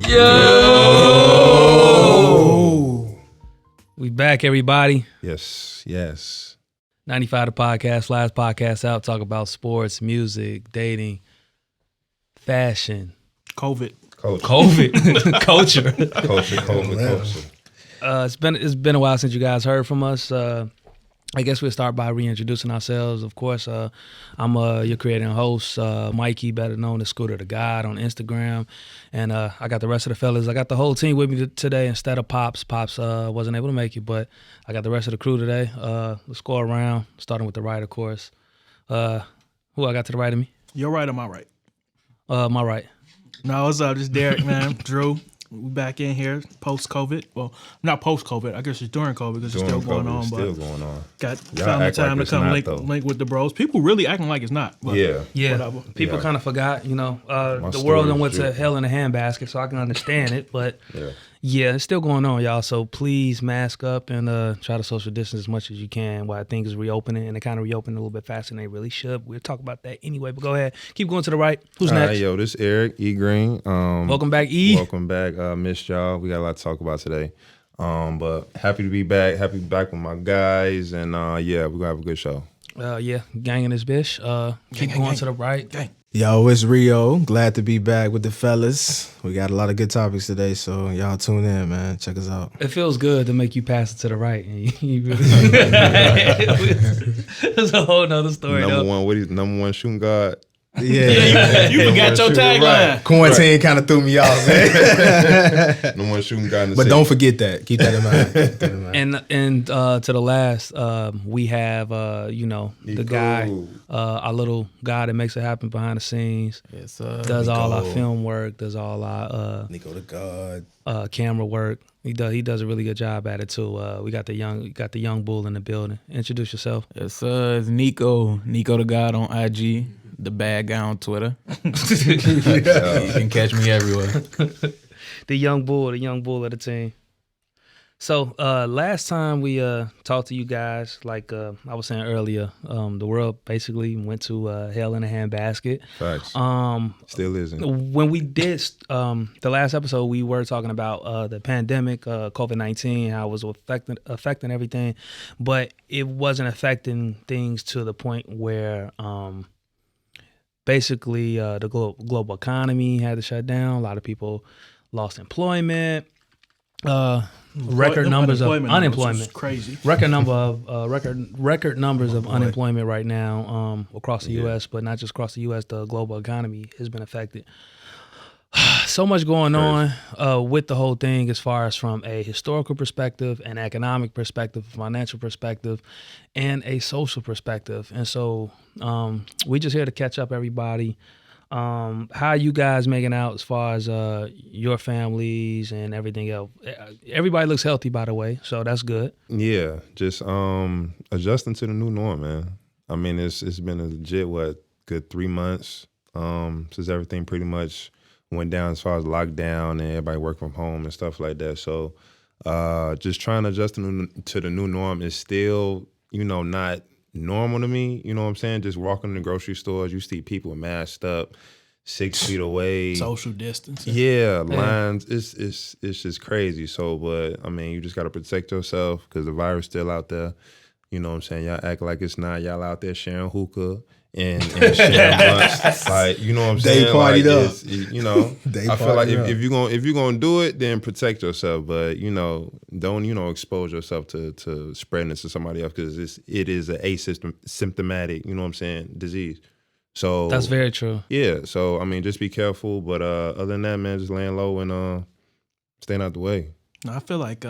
Yo! We back, everybody. Yes. 95 the podcast, last podcast out, talk about sports, music, dating, fashion. COVID. Culture. It's been a while since you guys heard from us. I guess we'll start by reintroducing ourselves. Of course, I'm your creator and host, Mikey, better known as Scooter the God on Instagram. And I got the rest of the fellas. I got the whole team with me today instead of Pops. Pops wasn't able to make it, but I got the rest of the crew today. Let's go around, starting with the right, of course. Who I got to the right of me? Your right or my right? My right. No, what's up? This is Derek, man. Drew. We back in here post-COVID. Well, not post-COVID. I guess it's during COVID because it's still going on. Still going on. Found the time to come link with the bros. People really acting like it's not. But yeah. Whatever. People kind of forgot, the world done went to hell in a handbasket, so I can understand it. But yeah, it's still going on, y'all. So please mask up and try to social distance as much as you can while things is reopening. And they kind of reopening a little bit faster than they really should. We'll talk about that anyway. But go ahead. Keep going to the right. Who's next? Yo, this is Eric E. Green. Welcome back, E. Welcome back. Missed y'all. We got a lot to talk about today. But happy to be back. Happy to be back with my guys. And we're going to have a good show. Gang in this bitch. Keep going to the right. Gang. Yo, it's Rio. Glad to be back with the fellas. We got a lot of good topics today, so y'all tune in, man. Check us out. It feels good to make you pass it to the right. You really It's a whole nother story. Number one shooting guard. Yeah, you forgot your tagline. Right. Quarantine kind of threw me off, man. No one shooting guard in the But city. don't forget that. Keep that in mind. And to the last, we have the guy, our little guy that makes it happen behind the scenes. Yes, does all our film work, does all our Nico the God. camera work. He does a really good job at it too. We got the young bull in the building. Introduce yourself. Yes, it's Nico the God on IG, the bad guy on Twitter. You can catch me everywhere. The young bull of the team. So last time we talked to you guys, like I was saying earlier, the world basically went to hell in a handbasket. Facts. Still isn't. When we did the last episode, we were talking about the pandemic, COVID-19, how it was affecting everything, but it wasn't affecting things to the point where basically the global economy had to shut down. A lot of people lost employment. Record numbers of unemployment. Crazy. Record numbers of unemployment right now across the U.S., but not just across the U.S. The global economy has been affected. So much going on with the whole thing, as far as from a historical perspective, an economic perspective, financial perspective, and a social perspective. And so we just here to catch up everybody. How you guys making out as far as your families and everything else? Everybody looks healthy, by the way, so that's good. Yeah, just adjusting to the new norm, man. I mean, it's been a legit good 3 months since everything pretty much went down as far as lockdown and everybody work from home and stuff like that. So just trying to adjust to the new norm is still, not normal to me. You know what I'm saying? Just walking in the grocery stores, you see people masked up 6 feet away. Social distance. Yeah, lines. It's just crazy. So, but I mean, you just got to protect yourself because the virus still out there. You know what I'm saying? Y'all act like it's not. Y'all out there sharing hookah and sharing blunts. Like, you know what I'm saying? They partied up. I feel like if you're gonna do it, then protect yourself. But don't expose yourself to spreading it to somebody else because it is an asymptomatic, you know what I'm saying, disease. So That's very true. Yeah. So I mean, just be careful. But other than that, man, just laying low and staying out the way. I feel like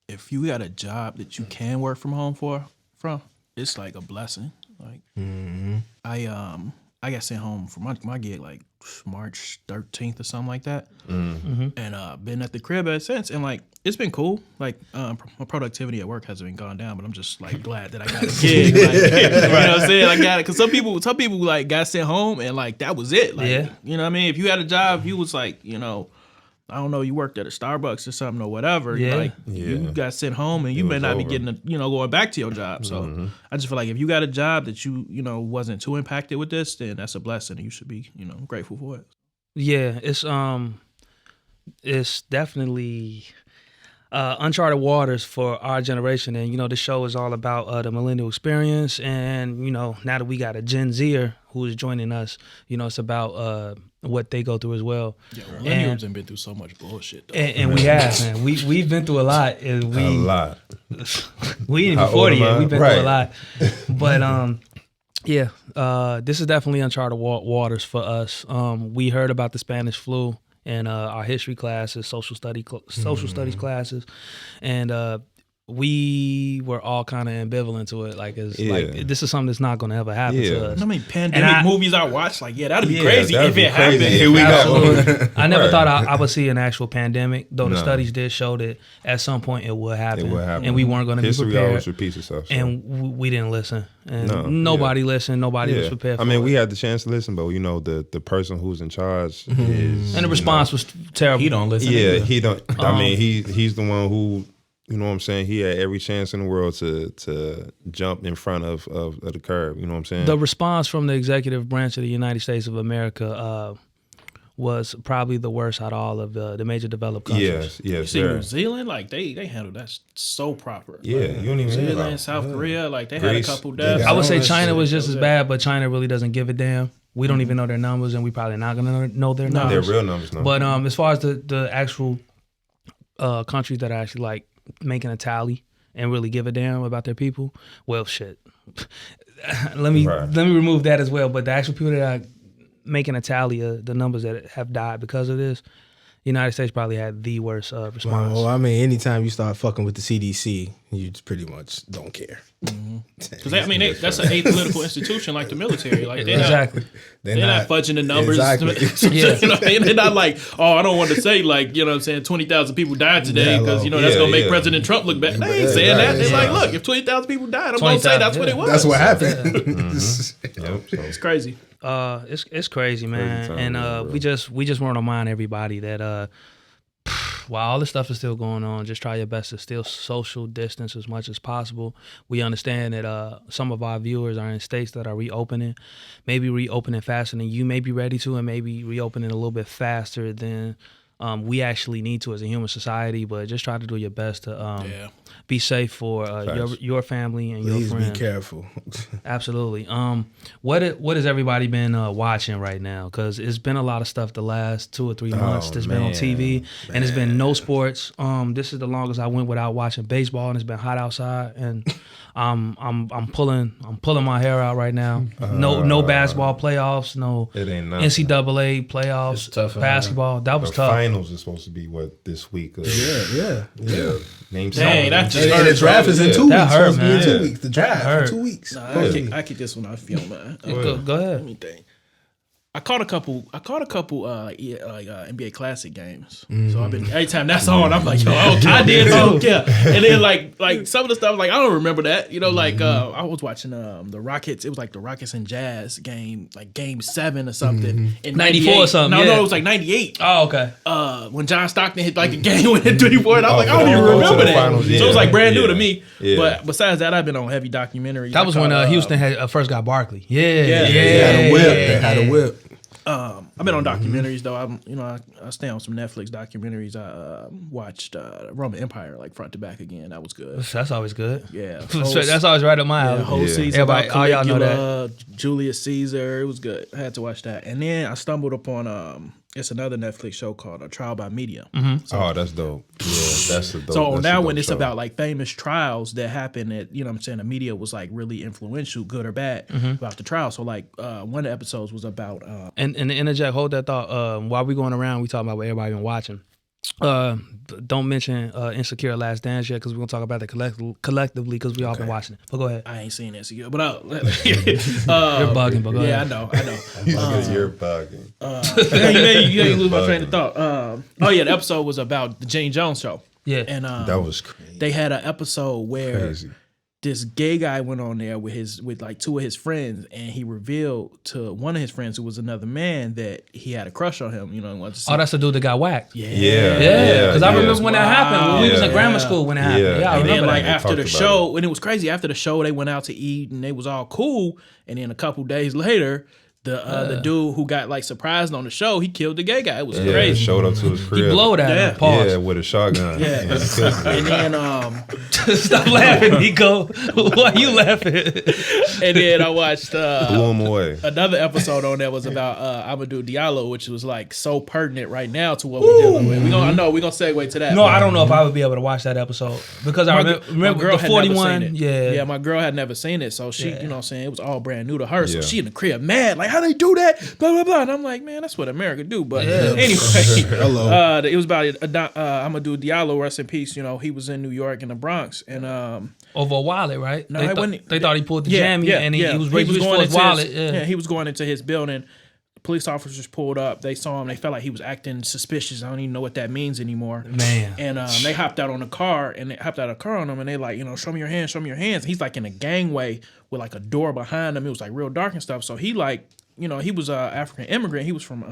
if you got a job that you can work from home from, it's like a blessing. Like I got sent home from my gig like March 13th or something like that, and been at the crib ever since. And like it's been cool. Like my productivity at work hasn't been gone down, but I'm just like glad that I got a gig. Like, you know what I'm saying? I got it because some people like got sent home and like that was it. Like, you know what I mean? If you had a job, you was like I don't know, you worked at a Starbucks or something or whatever. Yeah. You got sent home and you may not be getting going back to your job. So I just feel like if you got a job that you wasn't too impacted with this, then that's a blessing and you should be, grateful for it. Yeah, it's it's definitely uncharted waters for our generation. And, the show is all about the millennial experience. And, now that we got a Gen Zer who is joining us, it's about what they go through as well. Yeah, millennials have been through so much bullshit, though. And we have, man. We've been through a lot. And A lot. we ain't even 40 yet. We've been through a lot. But, this is definitely uncharted waters for us. We heard about the Spanish flu in our history classes, social studies classes, and we were all kind of ambivalent to it. Like, this is something that's not going to ever happen to us. I mean, pandemic movies I watched, like, that'd be crazy that'd if be it crazy. happened. Here we go. I never thought I would see an actual pandemic, though the studies did show that at some point it would happen. And we weren't going to be prepared. History always repeats itself. So. And we didn't listen. And nobody listened. Nobody was prepared for it. we had the chance to listen, but, the person who's in charge is... And the response was terrible. He don't listen. Yeah, he don't... he's the one who... You know what I'm saying? He had every chance in the world to jump in front of the curb. You know what I'm saying? The response from the executive branch of the United States of America was probably the worst out of all of the major developed countries. Yes, You see New Zealand, like they handled that so proper. Yeah, like, you don't even New hear Zealand, about South Korea, like they Greece, had a couple deaths. I would say that China shit. was just as bad, but China really doesn't give a damn. We don't even know their numbers, and we probably not going to know their their numbers. real numbers. No. But as far as the actual countries that are actually like making a tally and really give a damn about their people, well, shit. let me remove that as well. But the actual people that are making a tally of the numbers that have died because of this, the United States probably had the worst response. Well, I mean, anytime you start fucking with the CDC, you just pretty much don't care. Because that's an apolitical institution like the military. Like they're Exactly. They're not fudging the numbers. Exactly. They're not like, I don't want to say 20,000 people died today because that's gonna make President Trump look bad. They ain't saying that. They're like, look, if 20,000 people died, I'm gonna say that's what it was. That's what happened. It's crazy. It's crazy, man. Crazy time, And we just want to remind everybody that while all this stuff is still going on, just try your best to still social distance as much as possible. We understand that some of our viewers are in states that are reopening, maybe reopening faster than you may be ready to, and maybe reopening a little bit faster than we actually need to as a human society. But just try to do your best to be safe for your family and Please your friends. be careful. Absolutely. What has everybody been watching right now? Because it's been a lot of stuff the last 2 or 3 months that's been on TV, and it's been no sports. This is the longest I went without watching baseball, and it's been hot outside, and I'm pulling my hair out right now. No basketball playoffs, no It ain't nothing. NCAA playoffs, It's tough, basketball. That was The tough. finals is supposed to be this week. Yeah. Name Dang, something. that just And the hurt. draft is in 2 That weeks. hurt, Supposed to be in man. 2 weeks. The draft hurt. in 2 weeks. I keep this one off film, man. Go ahead. Let me think. I caught a couple NBA Classic games. So I've been every time that's on, I'm like, I don't care. And then like some of the stuff, like I don't remember that. I was watching the Rockets. It was like the Rockets and Jazz game, like Game 7 or something. In 94 or something, No, yeah. it was like 98. Oh, okay. When John Stockton hit like a game winning 34, and I was like, I don't even remember that. Finals, So it was like brand new to me. Yeah. But besides that, I've been on heavy documentaries. That was when Houston had first got Barkley. Yeah. They had a whip. I've been on documentaries though. I stay on some Netflix documentaries. I watched Roman Empire like front to back again. That was good. That's always good. Yeah, That's always right up my the alley. whole season Everybody, about all y'all know Caligula, Julius Caesar. It was good. I had to watch that. And then I stumbled upon it's another Netflix show called A Trial by Media. Oh, that's dope. Yeah, that's a dope. So that's now a dope when it's show. about like famous trials that happen that, what I'm saying, the media was like really influential, good or bad, about the trial. So like one of the episodes was about And to interject, hold that thought. While we going around, we talking about what everybody been watching. Don't mention Insecure Last Dance yet because we're gonna talk about it collectively because we all been watching it. But go ahead. I ain't seen it, so but You're bugging, but go yeah, ahead. I know. You're bugging. You lose my train of thought. The episode was about the Gene Jones show. Yeah. And That was crazy. they had an episode where Crazy. this gay guy went on there with like 2 of his friends, and he revealed to one of his friends who was another man that he had a crush on him. And wanted to see. Oh, that's the dude that got whacked. Yeah. Yeah, because I remember when that happened. When we was in Yeah. grammar school when it happened. Yeah. Yeah, I And remember then like that. after the talked about show, and it was crazy. After the show, they went out to eat and they was all cool. And then a couple days later, The dude who got like surprised on the show, he killed the gay guy. It was Yeah, crazy. showed up to his crib. He blowed at him. Pause. Yeah, with a shotgun. Yeah. And he killed him. And then Stop laughing, Nico. Why you laughing? and then I watched Blew him away. another episode on that was about Amadou Diallo, which was like so pertinent right now to what we're dealing with. I know we're gonna segue to that. No, I don't know if I would be able to watch that episode because I remember my girl the had never 41. seen it. Yeah, my girl had never seen it, so she, Yeah. you know what I'm saying, it was all brand new to her. So Yeah. she in the crib mad, like, how they do that? Blah blah blah. And I'm like, man, that's what America do. But anyway, Hello. it was about Amadou Diallo, rest in peace. You know, he was in New York in the Bronx, and over a wallet, right? No, they, it wasn't- they thought he pulled the jammy and he was reaching for his into wallet. he was going into his building. Police officers pulled up. They saw him. They felt like he was acting suspicious. I don't even know what that means anymore. Man. And they hopped out on the car, and they hopped out of the car on him, and they like, show me your hands, show me your hands. He's like in a gangway with like a door behind him. It was like real dark and stuff. So he like, he was a African immigrant. He was from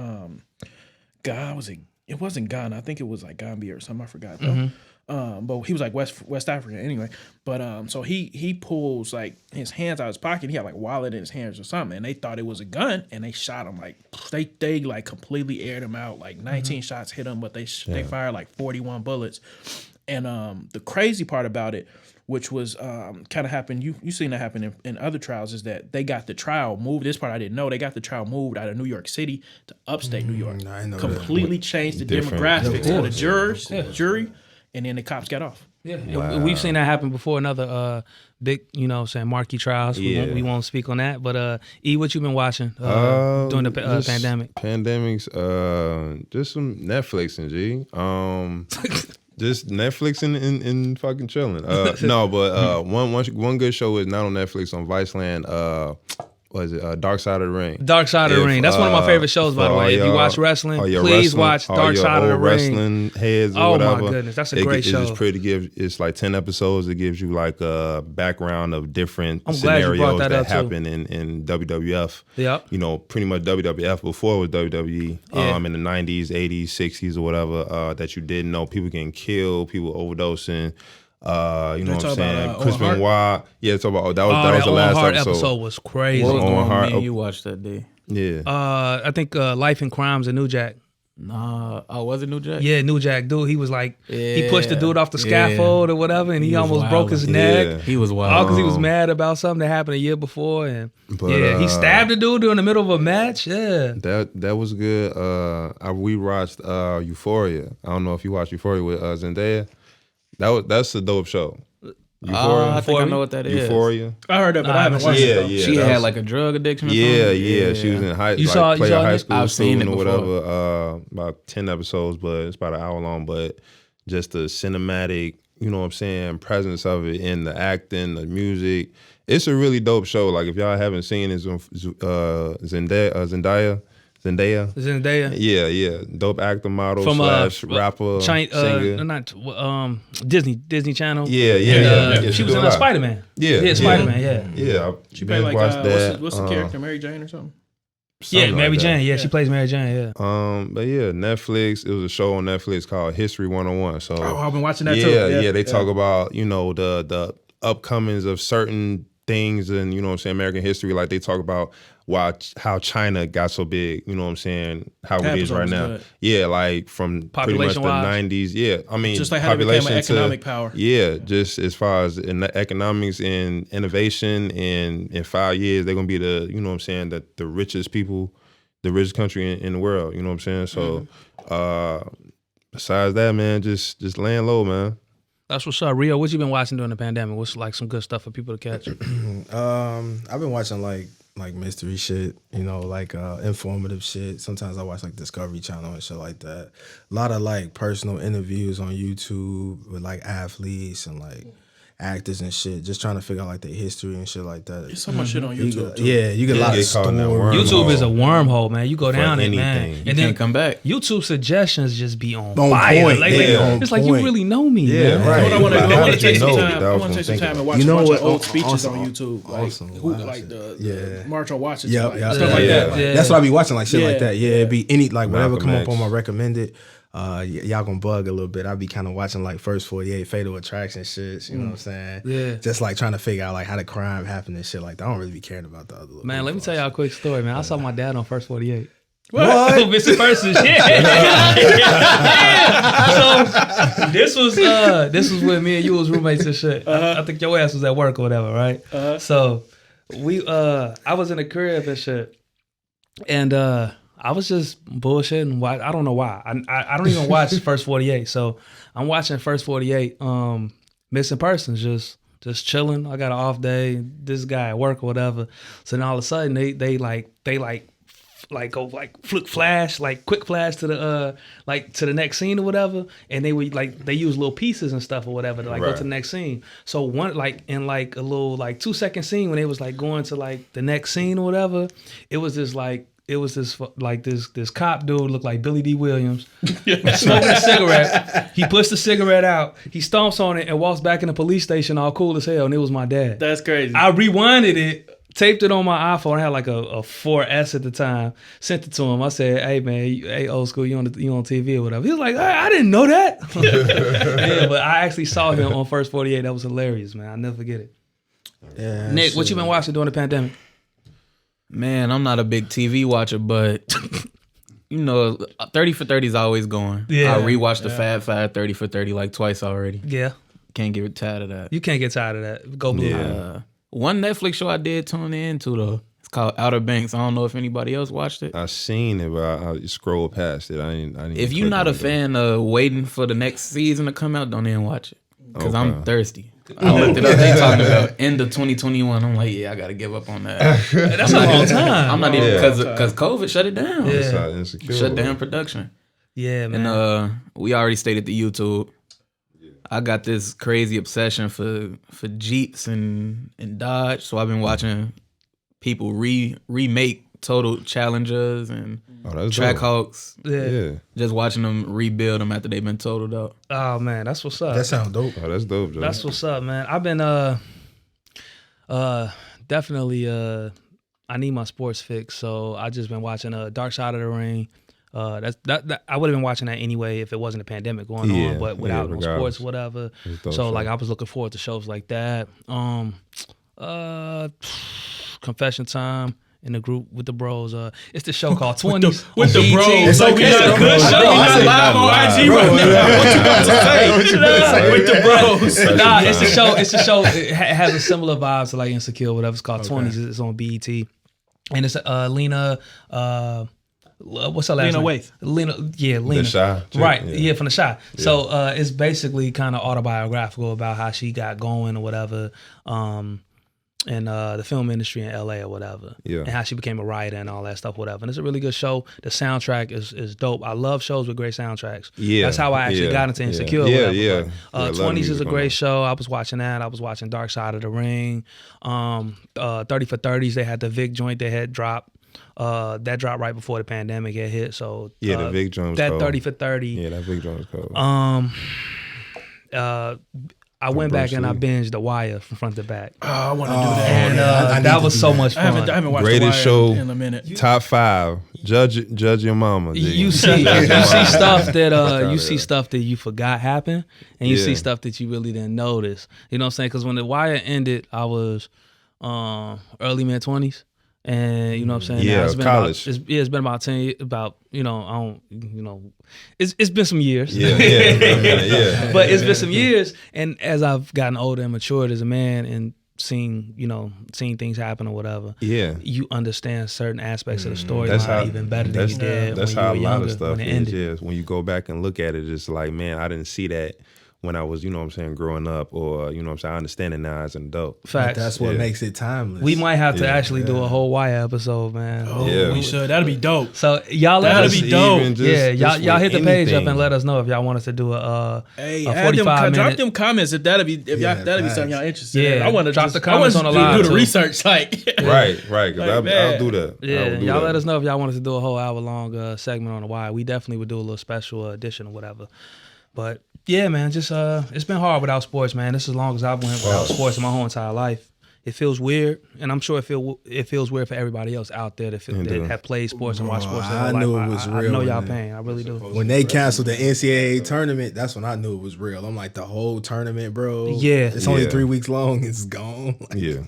God, it wasn't Ghana. I think it was like Gambia or something. I forgot though. Mm-hmm. But he was like West African anyway. But so he pulls like his hands out of his pocket. He had like a wallet in his hands or something, and they thought it was a gun, and they shot him like they like completely aired him out. Like 19 shots hit him, but they fired like 41 bullets. And the crazy part about it, which was kind of happened, you seen that happen in other trials, is that they got the trial moved. This part I didn't know. They got the trial moved out of New York City to upstate New York. I know Completely changed the Different. demographics of the jury, and then the cops got off. Yeah, we've seen that happen before in other big, marquee trials. We won't speak on that. But E, what you been watching during the pandemic? Pandemics, just some Netflix and G. Just Netflix and fucking chilling. No, but one good show is not on Netflix, on Viceland. What is it? Dark Side of the Ring. Dark Side of the Ring. That's one of my favorite shows, by the way. If you watch wrestling, please watch Dark Side of the Ring. Wrestling heads or Oh whatever. my goodness, that's a great show. It's like 10 episodes. It gives you like a background of different I'm glad you brought scenarios that that up, too. happen in WWF. Yep. Pretty much WWF before it was WWE. Yeah. In the 90s, 80s, 60s or whatever, that you didn't know. People getting killed, people overdosing. You know what I'm saying? Chris Owen Benoit. Yeah, talk about that was the last episode. Was crazy. What was Owen going on Hart. me and you watched that day? Yeah. I think Life and Crimes of New Jack. Nah, was it New Jack? Yeah, New Jack dude. He was like, he Yeah. pushed the dude off the scaffold or whatever, and he was almost broke his wildin'. neck. Yeah. He was All wild. because he was mad about something that happened a year before, and But, he stabbed the dude during the middle of a match. Yeah, That was good. We watched Euphoria. I don't know if you watched Euphoria with Zendaya. That's a dope show. Euphoria. I think I know what that is. Euphoria. I heard that, but I haven't watched Yeah, it. though. yeah. She that had was- like a drug addiction. Or Yeah, something? yeah. She was in high, You like saw play a high it? school I've seen student it or before. whatever. About 10 episodes, but it's about an hour long. But just the cinematic, you know what I'm saying, presence of it in the acting, the music. It's a really dope show. Like if y'all haven't seen it, Zendaya. Zendaya Yeah. Dope actor, model from slash rapper, singer. Disney Channel. Yeah. She She was do in a lot. Spider-Man. Yeah, Spider-Man. Yeah. Yeah, She played like watched that. what's the character, Mary Jane or something? Yeah, Something Mary like that. Jane. Yeah, she plays Mary Jane. Yeah. But yeah, Netflix. It was a show on Netflix called History 101. So Oh, I've been watching that yeah, too. yeah, they talk about the upcomings of certain things and you know what I'm saying, American history. Like they talk about how China got so big. You know what I'm saying? How That it is right episode now. was good. Yeah, like from pretty much the Population-wise. 90s. Yeah, I mean Just like how it became an population economic power. Yeah, just as far as in the economics and innovation, and in 5 years they're gonna be the you know what I'm saying the richest people. The richest country in the world, you know what I'm saying? So, besides that, man, just laying low, man. That's what's up. Rio, what you been watching during the pandemic? What's like some good stuff for people to catch? I've been watching like mystery shit, like informative shit. Sometimes I watch like Discovery Channel and shit like that. A lot of like personal interviews on YouTube with like athletes and like actors and shit, just trying to figure out like their history and shit like that. There's so much shit on You YouTube. get- yeah, you get a lot of They call it that stories. wormhole. YouTube is a wormhole, man. You go down it, man. anything. And You then can't come back. YouTube suggestions just be on On fire. point, Like, yeah, it's on like you point. really know me, Yeah, man. right. What I want to do, I How want to did you take some know? time. That I was want to what take some I'm time and thinking. watch You a know bunch what? of old speeches Awesome. on YouTube, like Awesome. Wow. the March on Washington, Yep, like, yep. stuff like Yeah. that. Yeah. That's what I be watching, like shit like Yeah. that. Yeah, it'd be any like whatever Malcolm come X. up on my recommended. y'all gonna bug a little bit. I'll be kind of watching like First 48, Fatal Attraction shit. You know what I'm saying? Yeah. Just like trying to figure out like how the crime happened and shit like that. I don't really be caring about the other little Man, let me people. tell y'all a quick story, man. I saw my dad on First 48. What? Missing persons, yeah. So this was when me and you was roommates and shit. I think your ass was at work or whatever, right? So I was in the crib and shit, and I was just bullshitting. I don't know why. I don't even watch First 48. So I'm watching First 48. Missing persons, just chilling. I got an off day. This guy at work or whatever. So then all of a sudden they go flick flash, quick flash to the next scene or whatever, and they would they use little pieces and stuff or whatever to go to the next scene. So one in a little 2-second scene when they was going to the next scene or whatever, it was this cop dude looked like Billy D. Williams smoking a cigarette. He puts the cigarette out, he stomps on it and walks back in the police station all cool as hell, and it was my dad. That's crazy. I rewinded it, taped it on my iPhone. I had a 4S at the time. Sent it to him. I said, "Hey man, hey old school, you on TV or whatever?" He was like, "I didn't know that." Yeah, but I actually saw him on First 48. That was hilarious, man. I'll never forget it. Yeah, Nick, what you been watching during the pandemic? Man, I'm not a big TV watcher, but 30 for 30 is always going. Yeah. I rewatched the Fab Five 30 for 30 twice already. Yeah, Can't get tired of that. you can't get tired of that. Go blue. One Netflix show I did tune into though. It's called Outer Banks. I don't know if anybody else watched it. I seen it, but I scrolled past it. I didn't If you're not a fan of waiting for the next season to come out, don't even watch it. Because I'm thirsty. I looked it up. They talking about end of 2021. I'm like, yeah, I got to give up on that. That's a long time. I'm not even because COVID shut it down. Yeah. Insecure. Shut down production. Yeah, man. And we already stated the YouTube. I got this crazy obsession for Jeeps and Dodge, so I've been watching people remake Total Challengers and Trackhawks. Yeah. Just watching them rebuild them after they've been totaled out. Oh man, that's what's up. That sounds dope. Oh, that's dope, Joe. That's what's up, man. I've been definitely I need my sports fix, so I just been watching Dark Side of the Ring. That I would have been watching that anyway if it wasn't a pandemic going on, but without no sports, whatever. So I was looking forward to shows like that. Confession Time in the group with the bros. It's the show called 20s with the bros. It's Like, okay. we got a good show. We got live on IG right now. What you about to say? With the bros. Nah, it's the show. It's the show. It has a similar vibe to Insecure, whatever. It's called 20s. It's on BET, and it's Lena. What's her last name? Waithe. Lena. The Shy chick, Right. Yeah, from the Shy. So it's basically kind of autobiographical about how she got going or whatever. In the film industry in LA or whatever. Yeah. And how she became a writer and all that stuff, whatever. And it's a really good show. The soundtrack is dope. I love shows with great sowntracks. Yeah. That's how I actually got into Insecure or whatever. Yeah. 20s is a great show. I was watching that. I was watching Dark Side of the Ring. 30 for 30s, they had the Vic joint they had dropped. That dropped right before the pandemic had hit. So the Vic joint was that cold. 30 for 30. Yeah, that Vic joint was cold. I went back and I binged The Wire from front to back. Oh, I want to do that. And that was so much fun. I haven't watched Greatest The Wire show in a minute. Top 5. Judge your mama. G. You see stuff that you see stuff that you forgot happened, and you see stuff that you really didn't notice. You know what I'm saying? Because when The Wire ended, I was early mid-20s. And you know what I'm saying? Yeah, now it's been college. It's been about 10 years, it's been some years. Yeah. But it's been some years, and as I've gotten older and matured as a man and seen things happen or whatever, you understand certain aspects of the story even better than you did that's when how you were a lot younger, of stuff when it is. ended. Yeah, when you go back and look at it, it's like, man, I didn't see that when I was, growing up, or I understand it now as an adult. Facts. That's what makes it timeless. We might have to actually do a whole Wire episode, man. We should. That'd be dope. So y'all let us be dope. Y'all hit the page up and let us know if y'all want us to do a 45 minute. Drop them comments if that'll be something y'all interested in. Yeah, I want to drop the comments on the live do the too. research, like Right. Cause I'll do that. Yeah, y'all let us know if y'all want us to do a whole hour long segment on the Wire. We definitely would do a little special edition or whatever. But yeah, man, just it's been hard without sports, man. This is as long as I've went without sports in my whole entire life. it feels weird, and I'm sure it feels weird for everybody else out there that have played sports and watched sports. I knew it was I real know y'all when pain. I really do. When they canceled the NCAA tournament, that's when I knew it was real. I'm like, the whole tournament, bro. Yeah. It's only 3 weeks long. It's gone. Like, Yeah.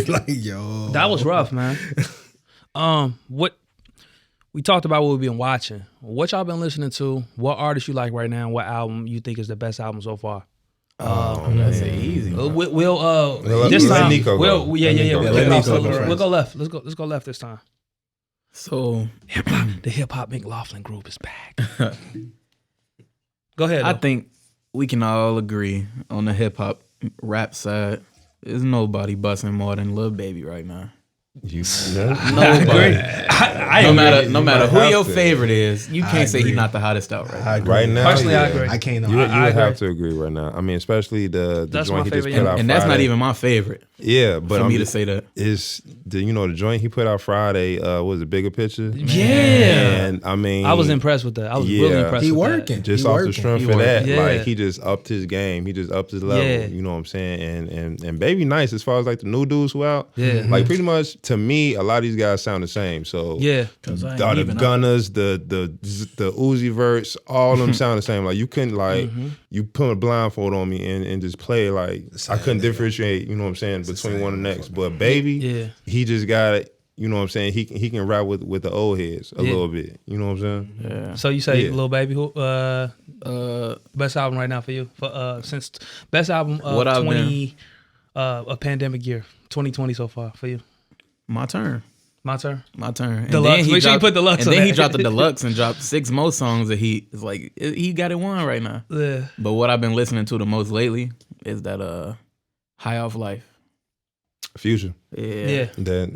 like, yo. That was rough, man. What we talked about what we've been watching. What y'all been listening to? What artist you like right now? What album you think is the best album so far? That's easy. We'll this let time. Nico go. We'll Let Nico go. Let Nico go we'll first. go left. Let's go left this time. So The hip hop McLaughlin group is back. Go ahead. I though. think we can all agree on the hip hop rap side. There's nobody busting more than Lil Baby right now. I agree. I agree. No matter who have your to. favorite is, you can't say agree. he's not the hottest out right now. I agree. Right now, Personally, I agree. I can't. You would I have agree. to agree right now. I mean, especially the That's joint my he just favorite, put out And that's not Friday. even my favorite Yeah, but for I'm me to just- say that. is the the joint he put out Friday was a bigger picture. Yeah. And I mean, I was impressed with that. I was really Yeah. impressed He with working. that. just He off working. the strength He of that, working. like Yeah. he just upped his game. He just upped his level. Yeah. You know what I'm saying? And Baby nice as far as like the new dudes who out. Yeah. Like pretty much to me, a lot of these guys sound the same. So Yeah. Cause I ain't the even up. Gunners, the Uzi verse, all of them sound the same. Like you couldn't like you put a blindfold on me and just play like I couldn't differentiate. You know what I'm saying between one and the next. But Baby, Yeah. he just got it. You know what I'm saying? He can rap with the old heads a little bit. You know what I'm saying? Yeah. So you say Yeah. Lil Baby, who best album right now for you? For since best album of What I've 20 a pandemic year, 2020 so far for you. My turn. My turn. My turn. And Deluxe. then he Make sure you dropped- put Deluxe And on then he that. dropped the deluxe and dropped 6 more songs that he is like he got it won right now. Yeah. But what I've been listening to the most lately is that High Off Life. Future. Yeah. That's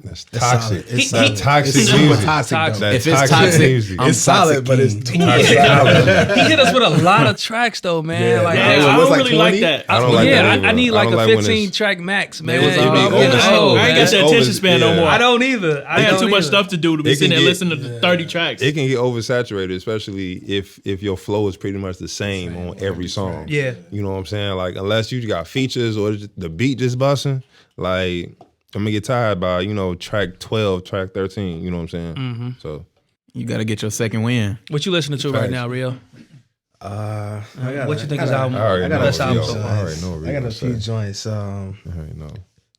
It's toxic. solid. It's solid. toxic It's super music. toxic. Toxic. Though. That If it's toxic, music. I'm It's solid, but it's king. too much. He hit us with a lot of tracks though, man. Yeah. like Yeah, It I was don't like really like 20? that. I don't like yeah, that either. I need I like don't a like when 15 it's- track max, man. It was You all know, over the show, I ain't man. got that Over- attention span no yeah. more. I don't either. I got don't too much either. stuff to do to be It can sitting there get- listening to 30 tracks. It can get oversaturated, especially if your flow is pretty much the same on every song. Yeah. You know what I'm saying? Like unless you got features or the beat just busting, like I'm gonna get tired by track 12, track 13. You know what I'm saying? Mm-hmm. So You got to get your second win. What you listening to right now, Rio? What you think is album? I already know. Best album Rio. so far. I already know. what I got Rio a few say. joints. I already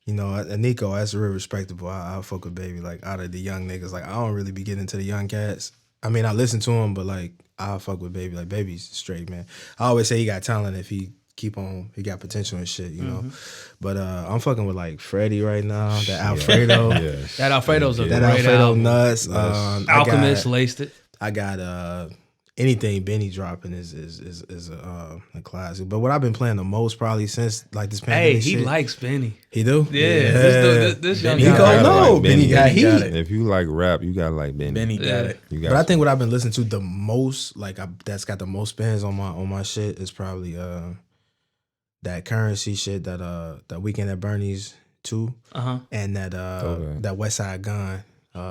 know. Nico, that's real respectable. I fuck with Baby. Like out of the young niggas, like I don't really be getting into the young cats. I mean, I listen to him, but like I fuck with Baby. Like Baby's straight, man. I always say he got talent if he keep on. He got potential and shit, you know. But I'm fucking with like Freddie right now. That Alfredo. Yes. That Alfredo's a That great Alfredo album. nuts. Alchemist laced it. I got anything Benny dropping is a classic. But what I've been playing the most probably since like this Hey, pandemic he shit, likes Benny. he do. Yeah, this young Benny guy. Nico, You gotta no, like Benny got Benny got heat. it. If you like rap, you gotta like Benny. Benny got Yeah. it. You got But I think what I've been listening to the most, like that's got the most spins on my shit, is probably that Currency shit, that Weekend at Bernie's 2, and that West Side Gun,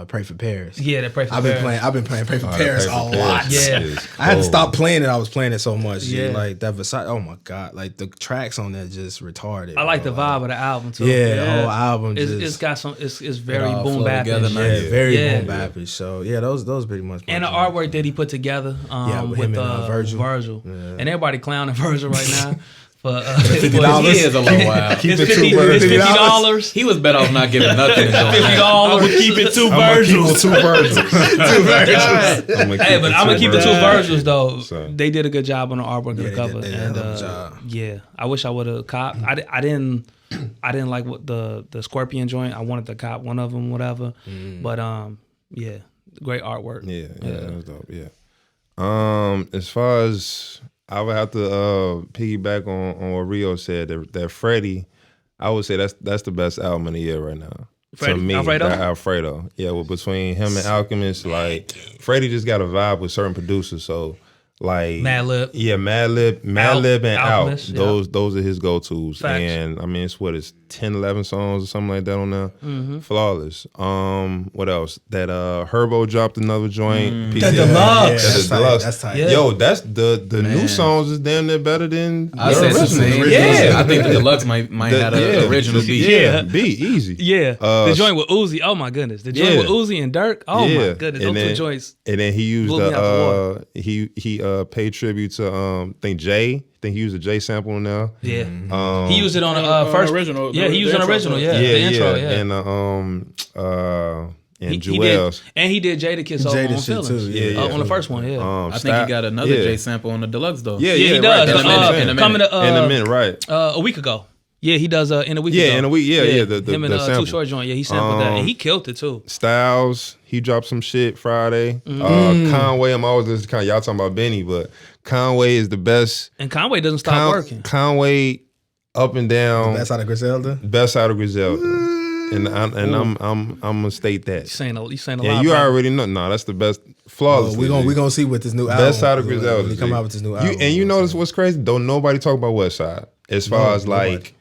Pray for Paris. Yeah, that pray for I've been playing Pray for Paris a lot. Yeah. I had to stop playing it. I was playing it so much. Yeah. Like that Versace. Oh my god! Like the tracks on that just retarded. I like the bro. vibe of the album too. Yeah, the whole album It's, just it's got some. It's very all boom flow bap. together and nice. yeah, very Yeah. boom bapish. So yeah, those pretty much. my And the joints. artwork that he put together with with him and, Virgil. And everybody clowning Virgil right now for He is a little wild. It's $50. He was better off not giving nothing. I would keep it 2 Virgils. two Virgils. Hey, but I'm gonna keep the 2 Virgils though. So. They did a good job on the artwork of Yeah, the they cover. did a And hell of a job. yeah, I wish I would have copped. I didn't like what the Scorpion joint. I wanted to cop one of them, whatever. But yeah, great artwork. Yeah, that was dope. Yeah. As far as I would have to piggyback on what Rio said, that Freddie, I would say that's the best album of the year right now. Freddie? To me, Alfredo? that Alfredo. Yeah, well, between him and Alchemist, like Freddie just got a vibe with certain producers. So like Madlib. Yeah, Madlib and Alchemist, Out. yeah. Those are his go-tos. Facts. And I mean, it's 10, 11 songs or something like that on there. Mm-hmm. Flawless. What else? That Herbo dropped another joint. The PCA. Deluxe. That's the Deluxe. That's tight. Yeah. Yo, that's the new songs is damn near better than I the said the original. same. Yeah. I think the deluxe might have an original beat. Yeah. beat easy. Yeah, the joint with Uzi. Oh my goodness, the joint yeah. with Uzi and Dirk. Oh Yeah. my goodness, And those two then- joints. And then he used Blew me out the he paid tribute to I think Jay. I think he used a Jay sample in there. Yeah, he used it on the on first original, Yeah, he used the it on intro original. to Yeah, it. the intro. Yeah, And he Jewels. did, and he did Jada Kiss over Jada on shit Feelings. too, yeah. On the first one. Yeah, I think he got another J sample on the deluxe though. Yeah, he right, does. that's what I'm saying. Coming to in a minute, right? a week ago. Yeah, he does in a week ago. Yeah, in a week. Yeah. The him and the sample. Too Short joint. Yeah, he sampled that, and he killed it too. Styles, he dropped some shit Friday. Conway, I'm always listening to Conway. Y'all talking about Benny, but Conway is the best. And Conway doesn't stop working. Conway up and down. That's out of Griselda. Best out of Griselda. And I'm gonna state that. You saying a Yeah, lot. you bro. already know. No, that's the best. Flawless. We gonna see what this new album. best out of Griselda. When he come G. out with this new album. And you notice what's crazy? Don't nobody talk about West Side as far as nobody. like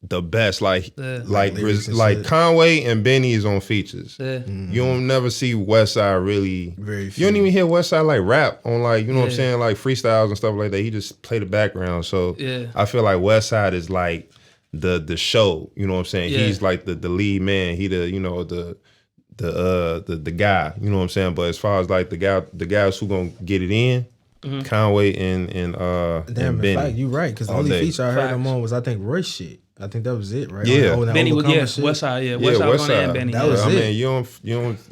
the best, like lyrics and like shit. Conway and Benny is on features. Yeah. You don't never see West Side really. Very You few. don't even hear West Side like rap on like you know what I'm saying, like freestyles and stuff like that. He just play the background. So Yeah. I feel like West Side is like the show. You know what I'm saying? Yeah. He's like the lead man. He the you know the guy. You know what I'm saying? But as far as like the guys who gonna get it in, Conway and Damn, and in Benny. fact, you right. Because the All only day. feature I heard him Facts. on was I think Royce shit. I think that was it, right? Yeah. On that Benny was Overcomer shit. West Side. Yeah, Yeah, West Side was West on there and Side. Benny. That yeah. was I it. mean, you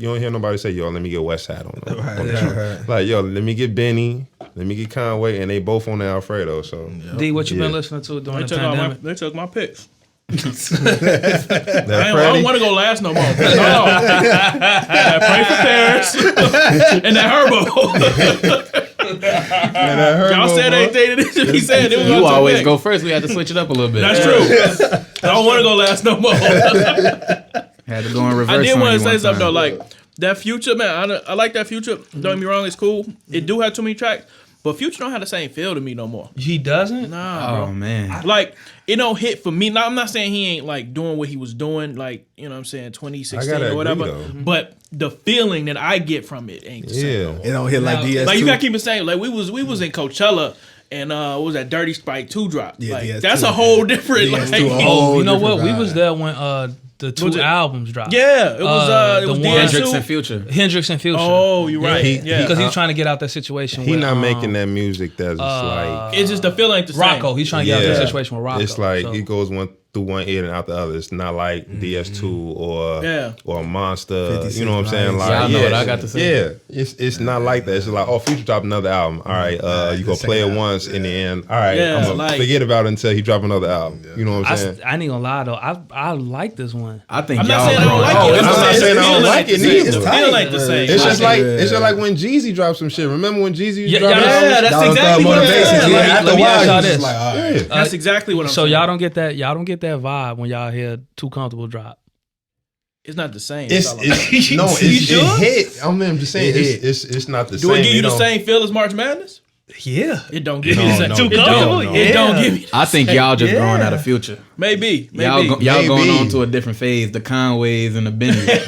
don't hear nobody say, "Yo, let me get West Side on the Right, on the right, joint." right. Like, yo, let me get Benny, let me get Conway, and they both on the Alfredo. So D, what you been Yeah. listening to during They the took, all my, pandemic? they took my picks. that I Freddie, don't want to go last no more. No. That Pray for Paris and that Herbo. Y'all said anything that he said. It was You gonna always take. go first. We had to switch it up a little bit. That's true. I don't want to go last no more. Had to go in reverse. I did on want you to say one something though, time. like that Future man. I like that Future. Don't get me wrong, it's cool. It do have too many tracks, but Future don't have the same feel to me no more. He doesn't. Nah, Oh bro. man. Like it don't hit for me. Now I'm not saying he ain't like doing what he was doing, like you know what I'm saying, 2016 I gotta or whatever. agree, though. But the feeling that I get from it ain't the same. yeah. No more. It don't hit like Now, DS2. Like you gotta keep it saying, like we was in Coachella and what was that Dirty Sprite 2 drop? Yeah, like DS2, that's a whole different DS2 like, a Oh, whole you know what? different We was vibe. there when the two Was it- albums dropped. yeah, it was the one- Hendrix DS2. and Future. Hendrix and Future. Oh, you're right. Yeah, yeah. because he was trying to get out that situation. He with, not making that music that's like It's just the feeling ain't the same. Rocco. He's trying to get out Yeah. that situation with Rocco. it's like so. it goes through one ear and out the other. It's not like DS2 or Monster. 56 You know what I'm saying? Lines. Like, Y'all know what I got to say. Yeah, it's not like that. It's just like, oh, Future dropped another album. All right, you go play it once in the end. All right, Yeah, I'm gonna like- forget about it until he drop another album. You know what I'm saying? I ain't gonna lie though. I like this one. I think I'm not y'all saying I don't growing like up. it. I'm not just saying I don't feeling like ain't it the same. neither. It's feeling ain't the same. It's just Like, like it's just like when Jeezy dropped some shit. Remember when Jeezy Yeah, dropped yeah, albums? yeah, that's That was exactly what I'm motivation. saying. Yeah, Let me after a ask while, y'all you this. just like, all right. That's exactly what I'm So saying. y'all don't get that. Y'all don't get that vibe when y'all hear Too Comfortable drop. It's not the same. It's all I'm saying. no, You it sure? hit. I'm just saying It hit. it's not the Do same. it give you the don't- same feel as March Madness? Yeah. It don't give No, me the same. no, Too it don't, comfortable. no. It don't Yeah. give me. I think y'all just growing out of Future. Maybe. Y'all going Maybe. on to a different phase. The Conways and the Bennys. Maybe.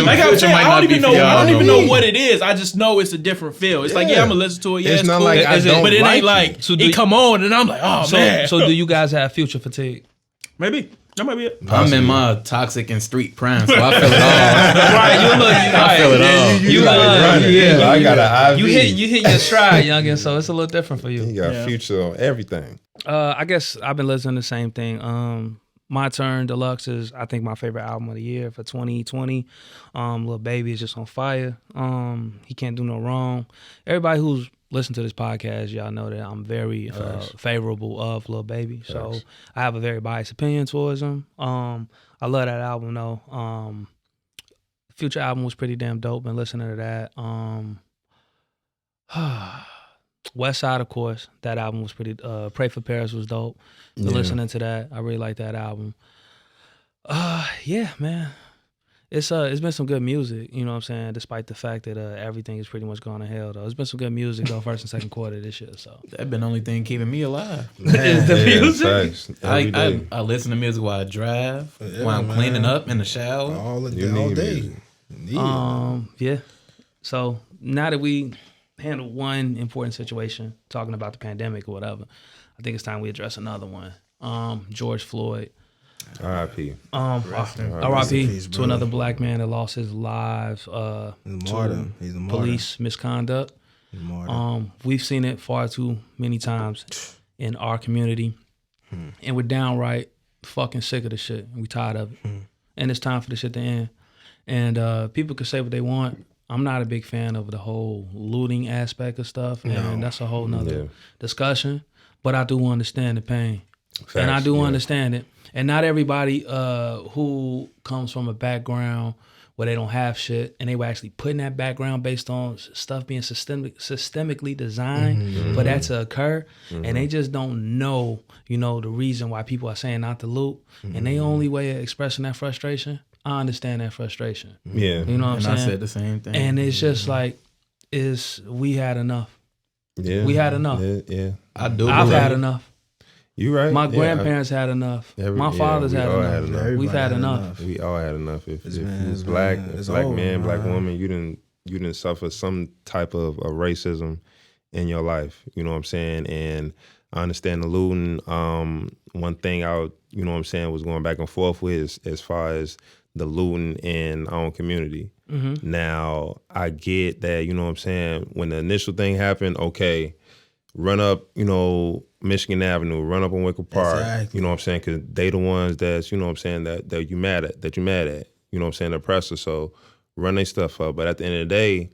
Like I'm Future saying, might I not don't be even for know. y'all I don't no even more. know what it is. I just know it's a different feel. It's like Yeah. I'm gonna listen to it. Yeah, It's it's not cool. like I don't but it like ain't it. like So do it you- come on and I'm like, oh man. So do you guys have Future fatigue? Maybe that might be it. I'm in my toxic and street prime, so I feel it all. Right. You look. I feel it all. You Yeah, I got an IV. You hit your stride, youngin. So it's a little different for you. He got Yeah. Future on everything. I guess I've been listening to the same thing. My Turn Deluxe is, I think, my favorite album of the year for 2020. Lil Baby is just on fire. He can't do no wrong. Everybody who's listened to this podcast, y'all know that I'm very favorable of Lil Baby. So I have a very biased opinion towards him. I love that album though. Future album was pretty damn dope. Been listening to that. West Side, of course, that album was pretty. Pray for Paris was dope. Been listening to that. I really like that album. Yeah, man. it's been some good music, you know what I'm saying, despite the fact that everything is pretty much gone to hell though. It's been some good music though, first and second quarter this year. So That been the only thing keeping me alive. is the music. Facts. Every day. I listen to music while I drive, Yeah, while I'm man. cleaning up in the shower. all the You all need day. music. Need it. Yeah. So now that we handled one important situation, talking about the pandemic or whatever, I think it's time we address another one. George Floyd. R.I.P. Rest in R.I.P. peace, to brother. another black man that lost his lives He's a to martyr. He's a martyr. police misconduct. He's a martyr. We've seen it far too many times in our community, and we're downright fucking sick of the shit. And we tired of it, and it's time for this shit to end. And people can say what they want. I'm not a big fan of the whole looting aspect of stuff, and that's a whole nother discussion. But I do understand the pain, and I do understand it. And not everybody who comes from a background where they don't have shit, and they were actually put in that background based on stuff being systemically designed for that to occur, and they just don't know, you know, the reason why people are saying not to loot, and the only way of expressing that frustration, I understand that frustration. Yeah. You know what And I'm I saying? said the same thing. And it's just like, we had enough. Yeah. We had enough. Yeah. I do. I've believe had it. enough. You right. My Yeah, grandparents had enough. My father's we had all enough. had enough. We've Everybody had had enough. We all had enough. If you been- was it's black, been- it's black over, man, black man. woman, you didn't suffer some type of racism in your life. You know what I'm saying? And I understand the looting. One thing I, you know what I'm saying, was going back and forth with is as far as the looting in our own community. Now I get that, you know what I'm saying, when the initial thing happened, okay, run up, you know, Michigan Avenue, run up on Wicker Park. Exactly. You know what I'm saying? Because they the ones that's, you know what I'm saying, that you mad at. You know what I'm saying? The oppressor. So run their stuff up. But at the end of the day,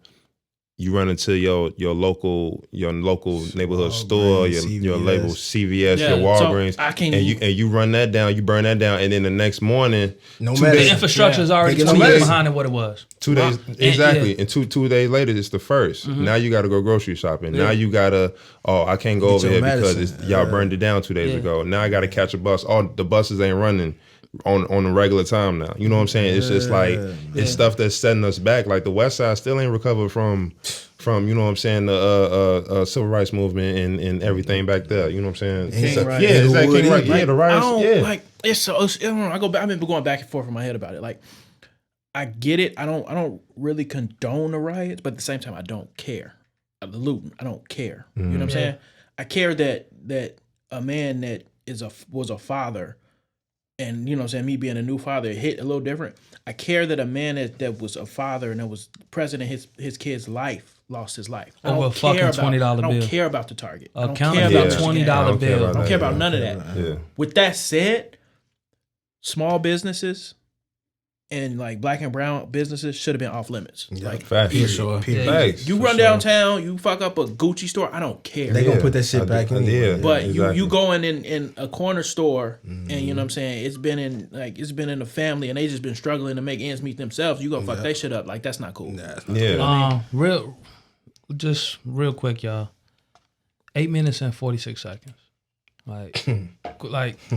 you run into your local neighborhood store, your CVS. label CVS, Yeah, your so Walgreens, I can- and you run that down, you burn that down, and then the next morning, No two matter. The days- infrastructure is already They get 2 no years medicine. behind it what it was. 2 days exactly, and two days later it's the first. Now you got to go grocery shopping. Now you gotta I can't go Get over your here because medicine. y'all burned it down 2 days Yeah. ago. Now I got to catch a bus. The buses ain't running on a regular time now. You know what I'm saying? It's just like it's stuff that's setting us back. Like the West Side still ain't recovered from you know what I'm saying, the civil rights movement and everything back there. You know what I'm saying? King So- rights. yeah, it's like Inglewood, King right. Yeah, the I riots. don't Yeah. like it's so. I don't know. I've been going back and forth in my head about it. Like, I get it. I don't really condone the riots, but at the same time, I don't care. The looting, I don't care. You know what I'm saying? I care that a man that was a father, and you know what I'm saying, me being a new father, it hit a little different. I care that a man that was a father and that was present in his kid's life lost his life. I Over don't a fucking care about- $20 I don't bill. care about the Target. I don't Account care bill, about Yeah. the $20 I don't care bill. about I don't care about that. none of that. Yeah. With that said, small businesses and like black and brown businesses should have been off limits. Like Facts. For sure. Facts. you For run sure. downtown, you fuck up a Gucci store, I don't care. They gonna put that shit back in. Yeah. But Exactly. you go in a corner store and you know what I'm saying, it's been in a family and they just been struggling to make ends meet themselves, you gonna fuck that shit up. Like that's not cool. Yeah. Real quick, y'all. 8 minutes and 46 seconds. Like,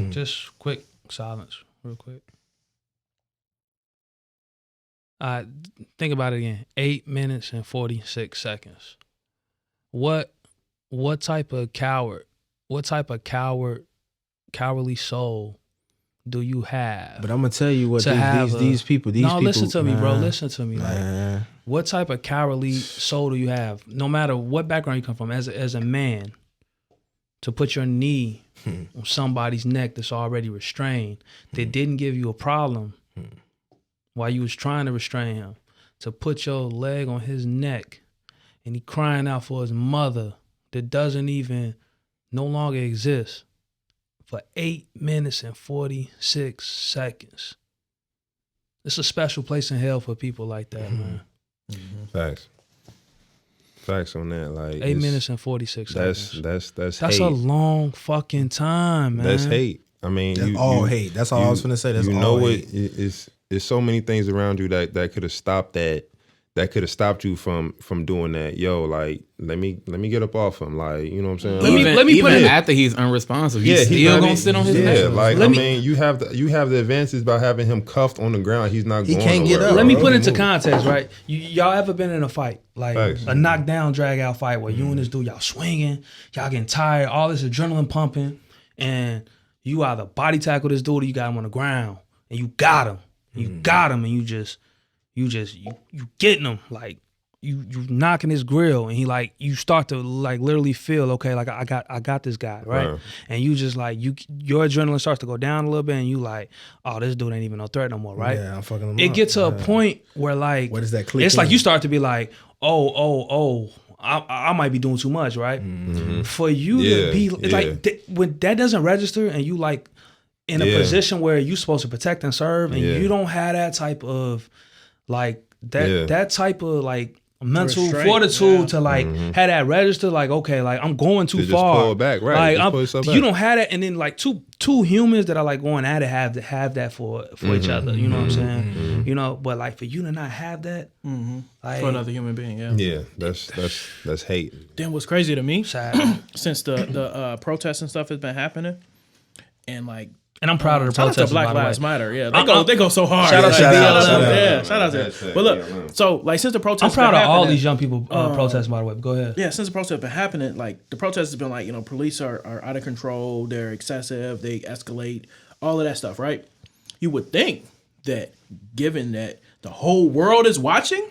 just quick silence, real quick. Think about it again. 8 minutes and 46 seconds. What type of cowardly soul do you have? But I'm gonna tell you what to have these people. listen to me, bro. man, Listen to me. Like, man. what type of cowardly soul do you have? No matter what background you come from, as a man, to put your knee on somebody's neck that's already restrained, that didn't give you a problem while you was trying to restrain him, to put your leg on his neck and he crying out for his mother that doesn't even no longer exist for 8 minutes and 46 seconds. It's a special place in hell for people like that, man. Facts on that. Like 8 minutes and 46 seconds. That's That's hate. a long fucking time, man. That's hate. I mean, That's all hate. That's all I was finna say. That's you all know hate. It's so many things around you that could have stopped that that could have stopped you from doing that. Yo, like let me get up off him. Like, you know what I'm saying? Let me put even it after he's unresponsive, he's he still gonna gonna sit on his yeah, neck. like Let I me- mean, you have the advances by having him cuffed on the ground. He's not He going can't get nowhere, up. Let me bro. put He into move. context, right? Y'all ever been in a fight, like Facts. a knockdown, drag out fight where you and this dude, y'all swinging, y'all getting tired, all this adrenaline pumping, and you either body tackle this dude or you got him on the ground, and you got him, and you getting him, like you knocking his grill, and he like you start to like literally feel okay, like I got this guy, right? Right. And you just like your adrenaline starts to go down a little bit, and you like, oh, this dude ain't even no threat no more, right? Yeah, I'm fucking him It up. gets to a Yeah. point where like Where does that click it's like in? you start to be like, oh, I might be doing too much, right? For you Yeah, to be it's yeah. like when that doesn't register and you like in a Yeah. position where you're supposed to protect and serve and Yeah. you don't have that type of like Yeah. that type of like mental Restraint, fortitude yeah. to like have that register like, okay, like I'm going too To just far. pull it back, right. Like Just pull yourself you back. don't have that, and then like two humans that are like going at it have that for each other. You know what I'm saying? You know, but like for you to not have that, like For another human being, yeah. Yeah, that's hate. Then what's crazy to me, sad. since the protests and stuff has been happening, and like And I'm proud of the shout out to protesters, Black by the way. Lives Matter. Yeah, I'm- they go so hard. Shout out Like, to BLM. shout out to That's them. it. But look, BLM. so like since the protests, I'm proud been of all happening- these young people protesting, by the way. Go ahead. Yeah, since the protests have been happening, like the protests has been like, police are out of control, they're excessive, they escalate, all of that stuff, right? You would think that given that the whole world is watching,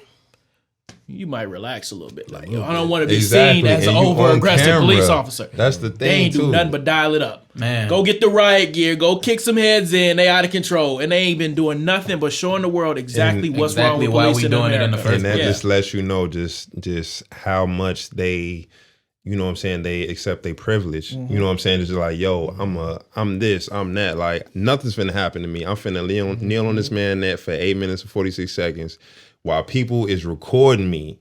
you might relax a little bit. Like, yo, I don't want to be seen as an And you over on aggressive camera. police officer. That's the They thing ain't do too. nothing but dial it up. Man. Go get the riot gear, go kick some heads in, they out of control. And they ain't been doing nothing but showing the world exactly And what's wrong exactly with why police we in doing it in the America. first And that Yeah. just lets you know just how much they, you know what I'm saying, they accept their privilege. You know what I'm saying? It's just like, yo, I'm this, I'm that. Like nothing's finna happen to me. I'm finna kneel on this man net for 8 minutes and 46 seconds while people is recording me,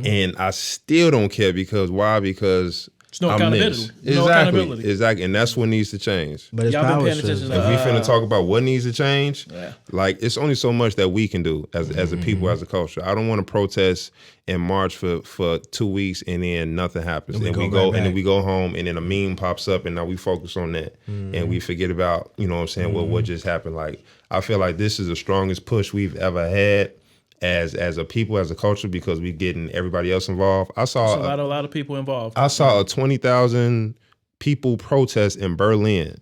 and I still don't care because why? Because no I'm accountability. this. No accountability. Exactly, and that's what needs to change. But it's Y'all been power paying strips. attention to If we finna talk about what needs to change, Yeah. like it's only so much that we can do as a people, as a culture. I don't want to protest and march for 2 weeks and then nothing happens. And we And go we go right and then back. we go home and then a meme pops up and now we focus on that. And we forget about, you know what I'm saying, what just happened. Like I feel like this is the strongest push we've ever had as a people, as a culture, because we getting everybody else involved. I saw There's a lot of people involved. I saw a 20,000 people protest in Berlin.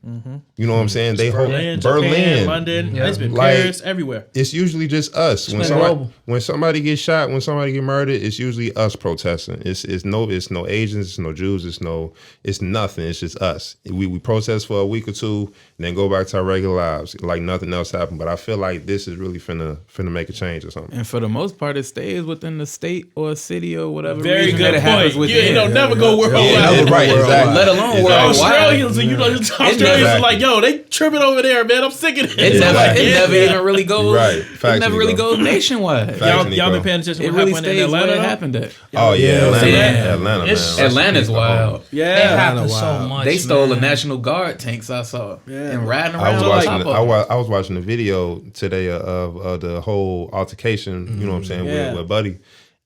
You know what I'm saying? They hold Berlin, Berlin. Japan, London, Yeah. it's been Like- Paris, everywhere. It's usually just us. been global. When somebody gets shot, when somebody get murdered, it's usually us protesting. It's no Asians, it's no Jews, it's nothing. It's just us. We protest for a week or two, and then go back to our regular lives like nothing else happened. But I feel like this is really finna make a change or something. And for the most part, it stays within the state or city or whatever. Very region good that it happens point. within. You don't never go worldwide. Yeah, right, exactly. Let alone Exactly. worldwide. Australians, and Australians are Exactly. like, yo, they tripping over there, man. I'm sick of this. It never, Like, it never even really goes. Right. It Facts, never really Nico. goes nationwide. Facts. Y'all Nico. been paying attention to It what really happened in stays Atlanta? where it though? happened at. Oh yeah, Atlanta, Yeah. Atlanta, It's- man. Atlanta's wild. Yeah. It happens so wild. much. They stole man. the National Guard tanks I saw and riding I around was on watching. top of them. I was watching the video today of the whole altercation. You know what I'm saying Yeah. with Buddy,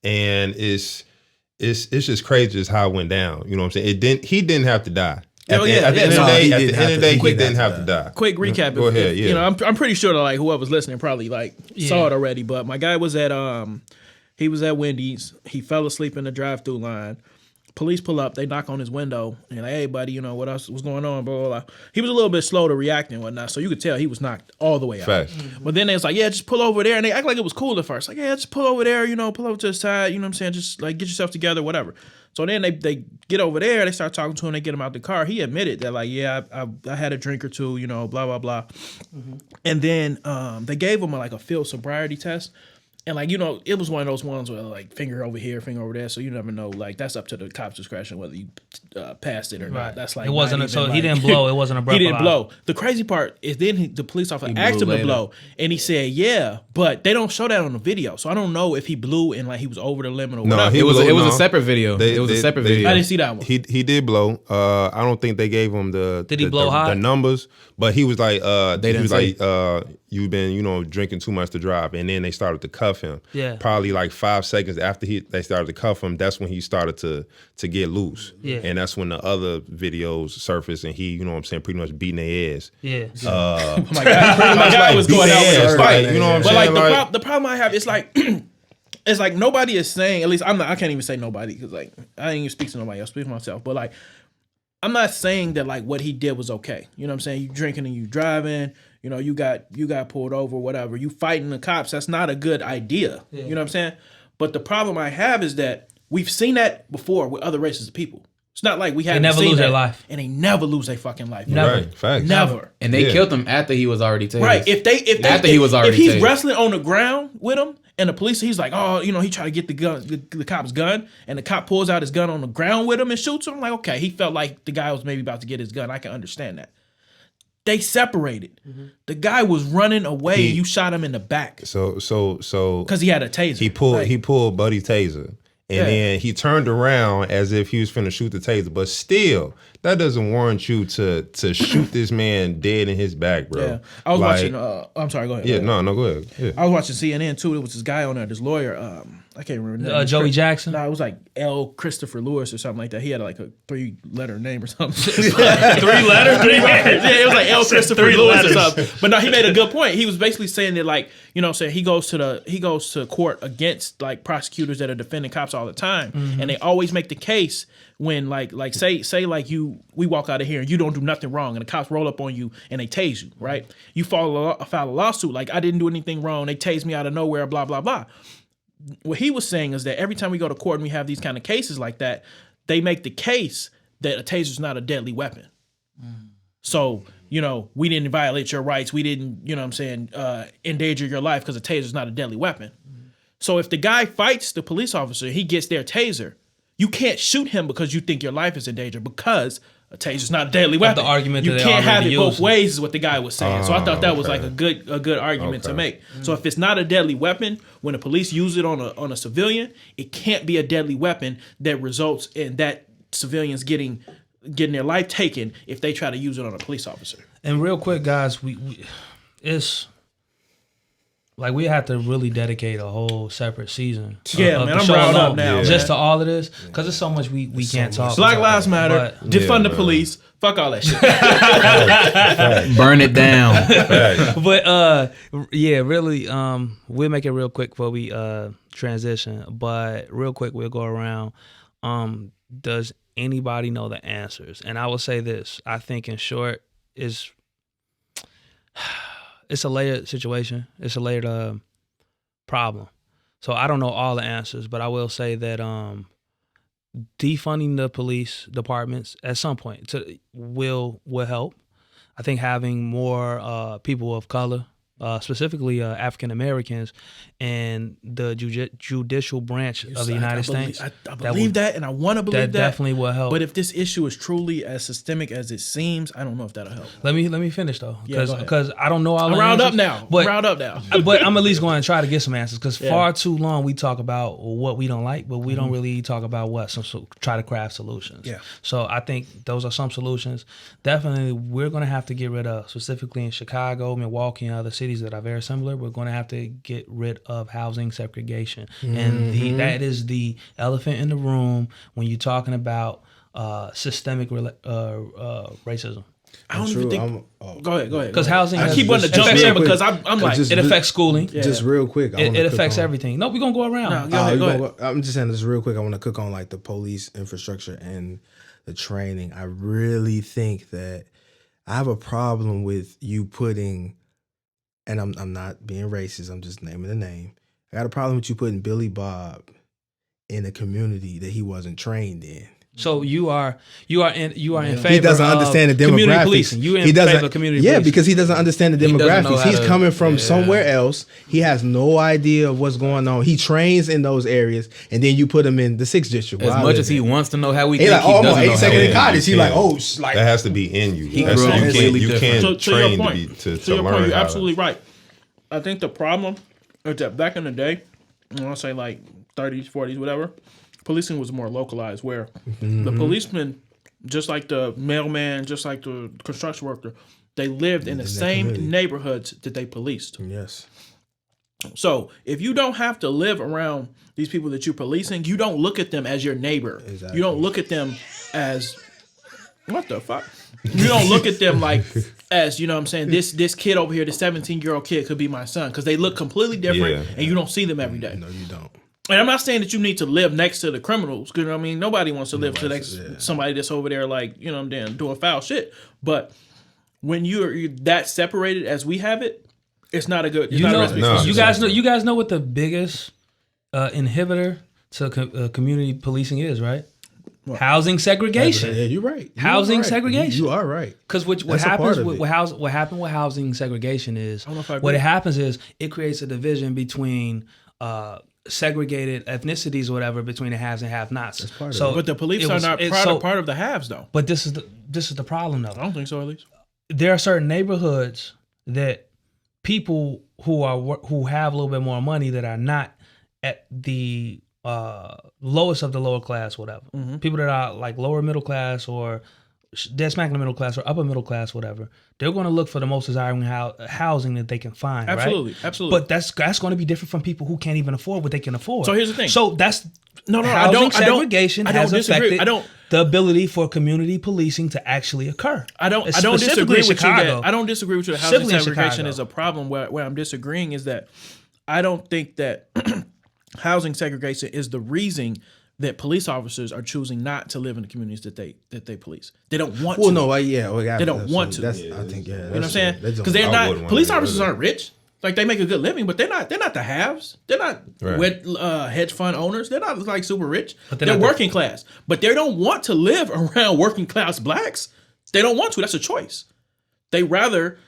and it's just crazy just how it went down. You know what I'm saying? He didn't have to die. At Oh, the, yeah. at the end of the No, day, he at the didn't end of the have day, to- he didn't have to die. Quick recap. Go ahead, yeah. You know, I'm pretty sure that like whoever's listening probably like saw it already. But my guy was at he was at Wendy's. He fell asleep in the drive-through line. Police pull up. They knock on his window and like, hey, buddy, what else? What's going on? Blah, blah, blah. He was a little bit slow to react and whatnot, so you could tell he was knocked all the way out. Facts. But then they was like, yeah, just pull over there. And they act like it was cool at first. Like, yeah, just pull over there, pull over to the side, you know what I'm saying? Just like get yourself together, whatever. So then they get over there, they start talking to him, they get him out the car. He admitted that like, yeah, I had a drink or two, blah, blah, blah. And then they gave him a field sobriety test. And like, it was one of those ones where like finger over here, finger over there. So you never know, like that's up to the cop's discretion whether you passed it or not. Right. That's like It wasn't not so even, he like- didn't blow. It wasn't a breath. He didn't alarm. blow. The crazy part is then the police officer He asked blew him to later. blow, and he said, "Yeah," but they don't show that on the video, so I don't know if he blew and like he was over the limit or No, whatever. he It was blew, it was no. a separate video. It was a separate video. I didn't see that one. He did blow. I don't think they gave him the Did he blow high? the numbers, but he was like They he didn't was say. like you've been, drinking too much to drive. And then they started to cuff him. Yeah. Probably like 5 seconds after they started to cuff him, that's when he started to get loose. Yeah. And that's when the other videos surfaced and he, pretty much beating their ass. Yeah. My guy was going out with a fight. You know what I'm But saying? like the problem I have is like it's like nobody is saying, at least I can't even say nobody because like I ain't even speak to nobody else, speak for myself. But like I'm not saying that like what he did was okay. You know what I'm saying? You drinking and you driving, you got pulled over, whatever. You fighting the cops, that's not a good idea. Yeah. You know what I'm saying? But the problem I have is that we've seen that before with other races of people. It's not like we haven't never seen lose that, their life. and they never lose their fucking life. Never. Right, facts. Never. And they killed him after he was already tased. Right. If he's tased. wrestling on the ground with him, and the police, he's like, oh, he tried to get the cop's gun, and the cop pulls out his gun on the ground with him and shoots him. I'm like, okay, he felt like the guy was maybe about to get his gun. I can understand that. They separated. Mm-hmm. The guy was running away, and you shot him in the back. So because he had a taser. He pulled Buddy taser. And then he turned around as if he was finna shoot the taser. But still, that doesn't warrant you to shoot this man dead in his back, bro. Yeah. I was watching, I'm sorry, go ahead. Yeah, no, go ahead. Yeah. I was watching CNN too. There was this guy on there, this lawyer, I can't remember. Joey Jackson? No, it was like L. Christopher Lewis or something like that. He had like a 3-letter name or something. 3 letters? 3 letters? Yeah, it was like L. Christopher Lewis or something. But no, he made a good point. He was basically saying that like, saying he goes to court against like prosecutors that are defending cops all the time. Mm-hmm. And they always make the case when like say like we walk out of here and you don't do nothing wrong and the cops roll up on you and they tase you, right? You file a lawsuit like I didn't do anything wrong. They tased me out of nowhere, blah, blah, blah. What he was saying is that every time we go to court and we have these kind of cases like that, they make the case that a taser is not a deadly weapon. Mm. So, we didn't violate your rights. We didn't, endanger your life because a taser is not a deadly weapon. Mm. So if the guy fights the police officer, he gets their taser, you can't shoot him because you think your life is in danger because a taser is not a deadly weapon. The argument you that can't have it using. Both ways is what the guy was saying. So I thought that was like a good argument to make. So if it's not a deadly weapon, when the police use it on a civilian, it can't be a deadly weapon that results in that civilians getting their life taken if they try to use it on a police officer. And real quick, guys, it's like we have to really dedicate a whole separate season. Yeah, man, I'm riled up now. Just to all of this, because there's so much we can't talk. Black Lives Matter, defund the police, fuck all that shit. Burn it down. But really, we'll make it real quick before we transition. But real quick, we'll go around. Does anybody know the answers? And I will say this: I think, in short, it's a layered situation. It's a layered problem. So I don't know all the answers, but I will say that defunding the police departments at some point will help. I think having more people of color, specifically African Americans, and the judicial branch of the United States. I believe that, and I want to believe that. That definitely will help. But if this issue is truly as systemic as it seems, I don't know if that'll help. Let me finish though, because I don't know all the answers. I'm riled up now. But I'm at least going to try to get some answers, because far too long we talk about what we don't like, but we don't really talk about what. So try to craft solutions. Yeah. So I think those are some solutions. Definitely, we're going to have to get rid of, specifically in Chicago, Milwaukee, and other cities that are very similar. We're going to have to get rid of housing segregation, and that is the elephant in the room when you're talking about systemic racism. I don't even think. Go ahead. Because housing, I keep wanting to jump in because I'm like, it affects schooling. Just real quick, it affects everything. No, we're gonna go around. No, go ahead. I'm just saying this real quick. I want to cook on like the police infrastructure and the training. I really think that I have a problem with you putting. And I'm not being racist. I'm just naming the name. I got a problem with you putting Billy Bob in a community that he wasn't trained in. So you are in favor. He doesn't understand the demographics. Community policing. You in favor of community policing? Yeah, because he doesn't understand the demographics. He's coming from somewhere else. He has no idea of what's going on. He trains in those areas, and then you put him in the 6th district. As much as he wants to know how we think, like, he doesn't know. 82nd and Cottage. He's like, that has to be in you. You can't train to your learn. Point, you're absolutely right. I think the problem is that back in the day, I want to say like 30s, 40s, whatever, policing was more localized, where the policeman, just like the mailman, just like the construction worker, They lived in the same community. neighborhoods that they policed. Yes. So if you don't have to live around these people that you're policing, you don't look at them as your neighbor. Exactly. You don't look at them as what the fuck? You don't look at them like as, you know what I'm saying, this kid over here, the 17-year-old kid could be my son, because they look completely different and you don't see them every day. No, you don't. And I'm not saying that you need to live next to the criminals, because I mean nobody wants to live next to somebody that's over there like, you know what I'm saying, doing foul shit. But when you're that separated as we have it, it's not a good. It's not a recipe for success. You guys know what the biggest inhibitor to community policing is, right? What? Housing segregation. Yeah, you're right. Housing segregation. You are right. Because what happens what happened with housing segregation is what happens is it creates a division between segregated ethnicities or whatever between the haves and have-nots. But the police are not part of the haves though. But this is the problem though. I don't think so, at least. There are certain neighborhoods that people who have a little bit more money that are not at the lowest of the lower class, whatever. Mm-hmm. People that are like lower middle class or dead smack in the middle class or upper middle class, whatever. They're going to look for the most desiring housing that they can find. Absolutely, right? absolutely. But that's going to be different from people who can't even afford what they can afford. So here's the thing. So that's housing segregation has affected I don't the ability for community policing to actually occur. I don't disagree with you that I don't disagree with you that housing segregation is a problem. Where I'm disagreeing is that I don't think that housing segregation is the reason that police officers are choosing not to live in the communities that they police. They don't want to. Well, no, they don't want to. That's, I think, yeah. You know what I'm saying? Because they're not. Police officers aren't rich. Like, they make a good living, but they're not the haves. They're not hedge fund owners. They're not like super rich. But they're working class. But they don't want to live around working class blacks. They don't want to. That's a choice. They rather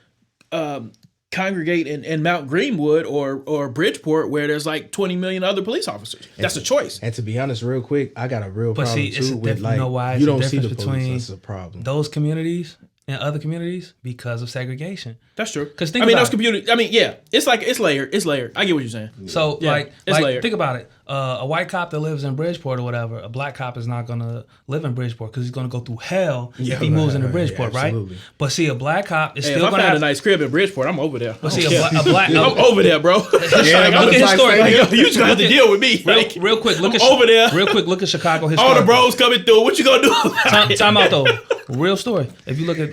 congregate in Mount Greenwood or Bridgeport, where there's like 20 million other police officers. That's a choice. And to be honest, real quick, I got a real problem too with like, you know why you don't it's see the between police. That's a problem. Those communities and other communities because of segregation. That's true. Because those communities. I mean, yeah, it's layered. It's layered. I get what you're saying. Yeah. So it's layered. Think about it. A white cop that lives in Bridgeport or whatever, a black cop is not gonna live in Bridgeport because he's gonna go through hell if he moves into Bridgeport, right? But see, a black cop is still gonna have a nice crib in Bridgeport. I'm over there. But see, a black, I'm over there, bro. Look at his story. You just gonna have to deal with me. Real quick, look over there. Real quick, look at Chicago. All the bros coming through. What you gonna do? Time out though. Real story. If you look at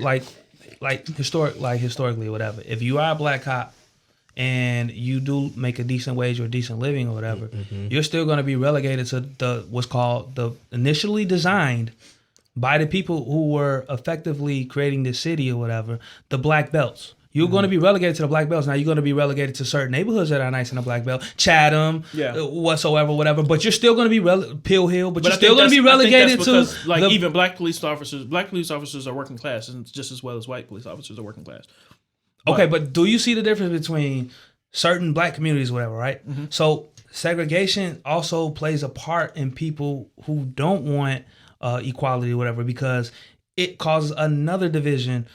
historically or whatever, if you are a black cop and you do make a decent wage or a decent living or whatever, you're still going to be relegated to what's called the initially designed by the people who were effectively creating this city or whatever, the black belts. You're going to be relegated to the black belts. Now you're going to be relegated to certain neighborhoods that are nice in the black belt, Chatham, whatsoever, whatever. But you're still going to be Pill Hill. But you're still going to be relegated to even black police officers. Black police officers are working class, and just as well as white police officers are working class. Okay, but do you see the difference between certain black communities, whatever, right? Mm-hmm. So segregation also plays a part in people who don't want equality or whatever, because it causes another division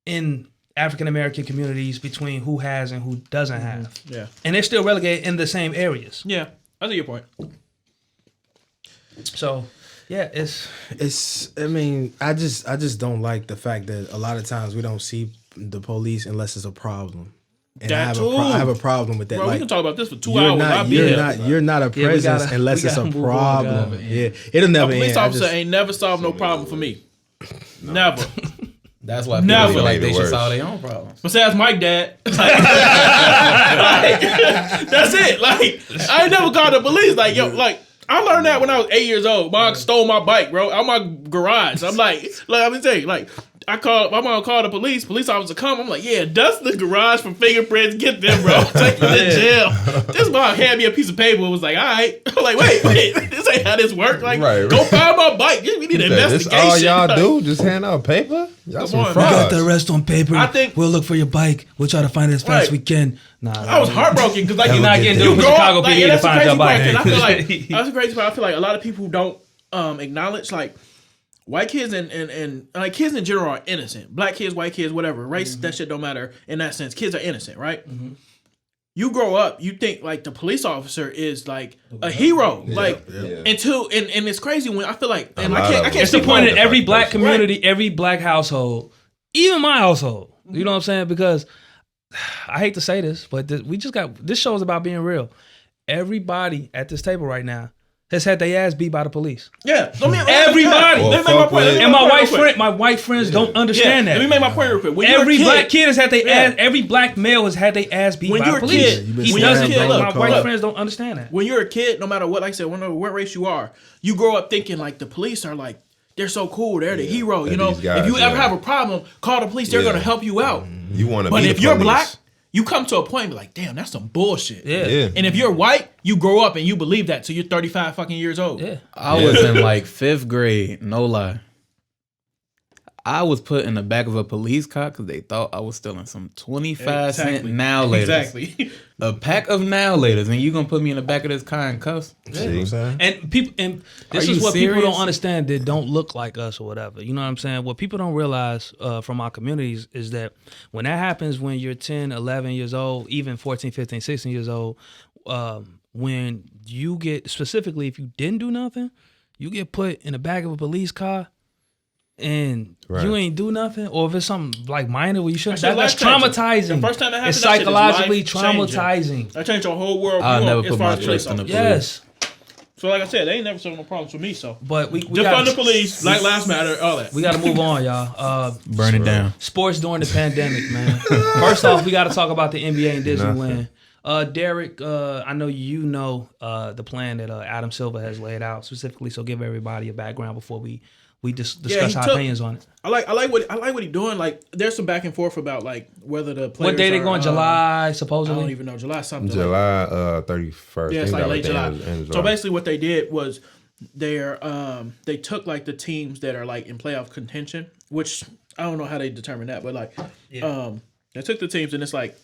in African American communities between who has and who doesn't have. Yeah. And they're still relegated in the same areas. Yeah. I see your point. So yeah, it's I mean, I just don't like the fact that a lot of times we don't see the police unless it's a problem. And I have a problem with that. Bro, like, we can talk about this for 2 hours. You're not a presence unless it's a problem. Yeah, it'll never end. A police officer ain't never solved no problem for me. Never. That's why people feel like they should solve their own problems. Besides Mike, dad. That's it. Like, I ain't never called the police. Like, yo, like, I learned that when I was 8 years old. Mom stole my bike, bro, out my garage. I'm like, let me tell you, like, my mom called the police. Police officer come. I'm like, yeah, dust the garage for fingerprints. Get them, bro. Take them to jail. This mom handed me a piece of paper and was like, all right. I'm like, wait. This ain't how this works. Like, go find my bike. We need an investigation. This all y'all do? Just hand out paper? Y'all some frauds. We got the arrest on paper. I think we'll look for your bike. We'll try to find it as fast as we can. I was heartbroken because like you're not getting to Chicago PD to find your bike. I feel like that's a crazy part. I feel like a lot of people who don't acknowledge like white kids and like kids in general are innocent. Black kids, white kids, whatever. Race, that shit don't matter in that sense. Kids are innocent, right? Mm-hmm. You grow up, you think like the police officer is like a hero, until and it's crazy when I feel like, and I can't. It's the point in every black community, every black household, even my household. You know what I'm saying? Because I hate to say this, but this show is about being real. Everybody at this table right now has had their ass beat by the police. Yeah, Everybody. Well, Let me make my point. And my white friends don't understand that. Let me make my point real quick. When Every you're a black kid, kid has had their ass. Every black male has had their ass beat When by you're the a police. kid, He when you're a doesn't. kid, My look, white look. friends don't understand that. when you're a kid, no matter what, like I said, no matter what race you are, you grow up thinking like the police are like, they're so cool, they're the hero. You know, these guys, if you ever yeah. have a problem, call the police. They're Yeah. gonna help you out. You want to But be if the you're police. black, you come to a point and be like, damn, that's some bullshit. Yeah. Yeah. And if you're white, you grow up and you believe that till you're 35 fucking years old. Yeah. I was in like 5th grade, no lie. I was put in the back of a police car because they thought I was stealing some 25-cent Exactly. now laters. Exactly. A pack of now laters, and you gonna put me in the back of this car in cuffs? See? And people, and this Are is you what people serious? don't understand that don't look like us or whatever. You know what I'm saying? What people don't realize from our communities is that when that happens when you're 10, 11 years old, even 14, 15, 16 years old, when you get, specifically if you didn't do nothing, you get put in the back of a police car and Right. you ain't do nothing, or if it's something like minor where you shouldn't, That that's shit's life-changing. traumatizing. The first time that happened, it's that shit is psychologically life-changing. traumatizing. That changed your whole world. I'll never as put far my as police trust in the officers. Yes. So like I said, they ain't never solved no problems for me. So But we just got fund the police, Black Lives Matter, all that. We got to move on, y'all. Burn it down. Sports during the pandemic, man. First off, we got to talk about the NBA and Disneyland. Derek, I know you know the plan that Adam Silver has laid out specifically. So give everybody a background before we discuss our opinions on it. I like what he's doing. Like, there's some back and forth about like whether the players What day they are, going? July, I supposedly. don't even know. July something. July 31st. Yeah, it's like late July. End of So July. basically, what they did was they took like the teams that are like in playoff contention, which I don't know how they determine that, but like they took the teams and it's like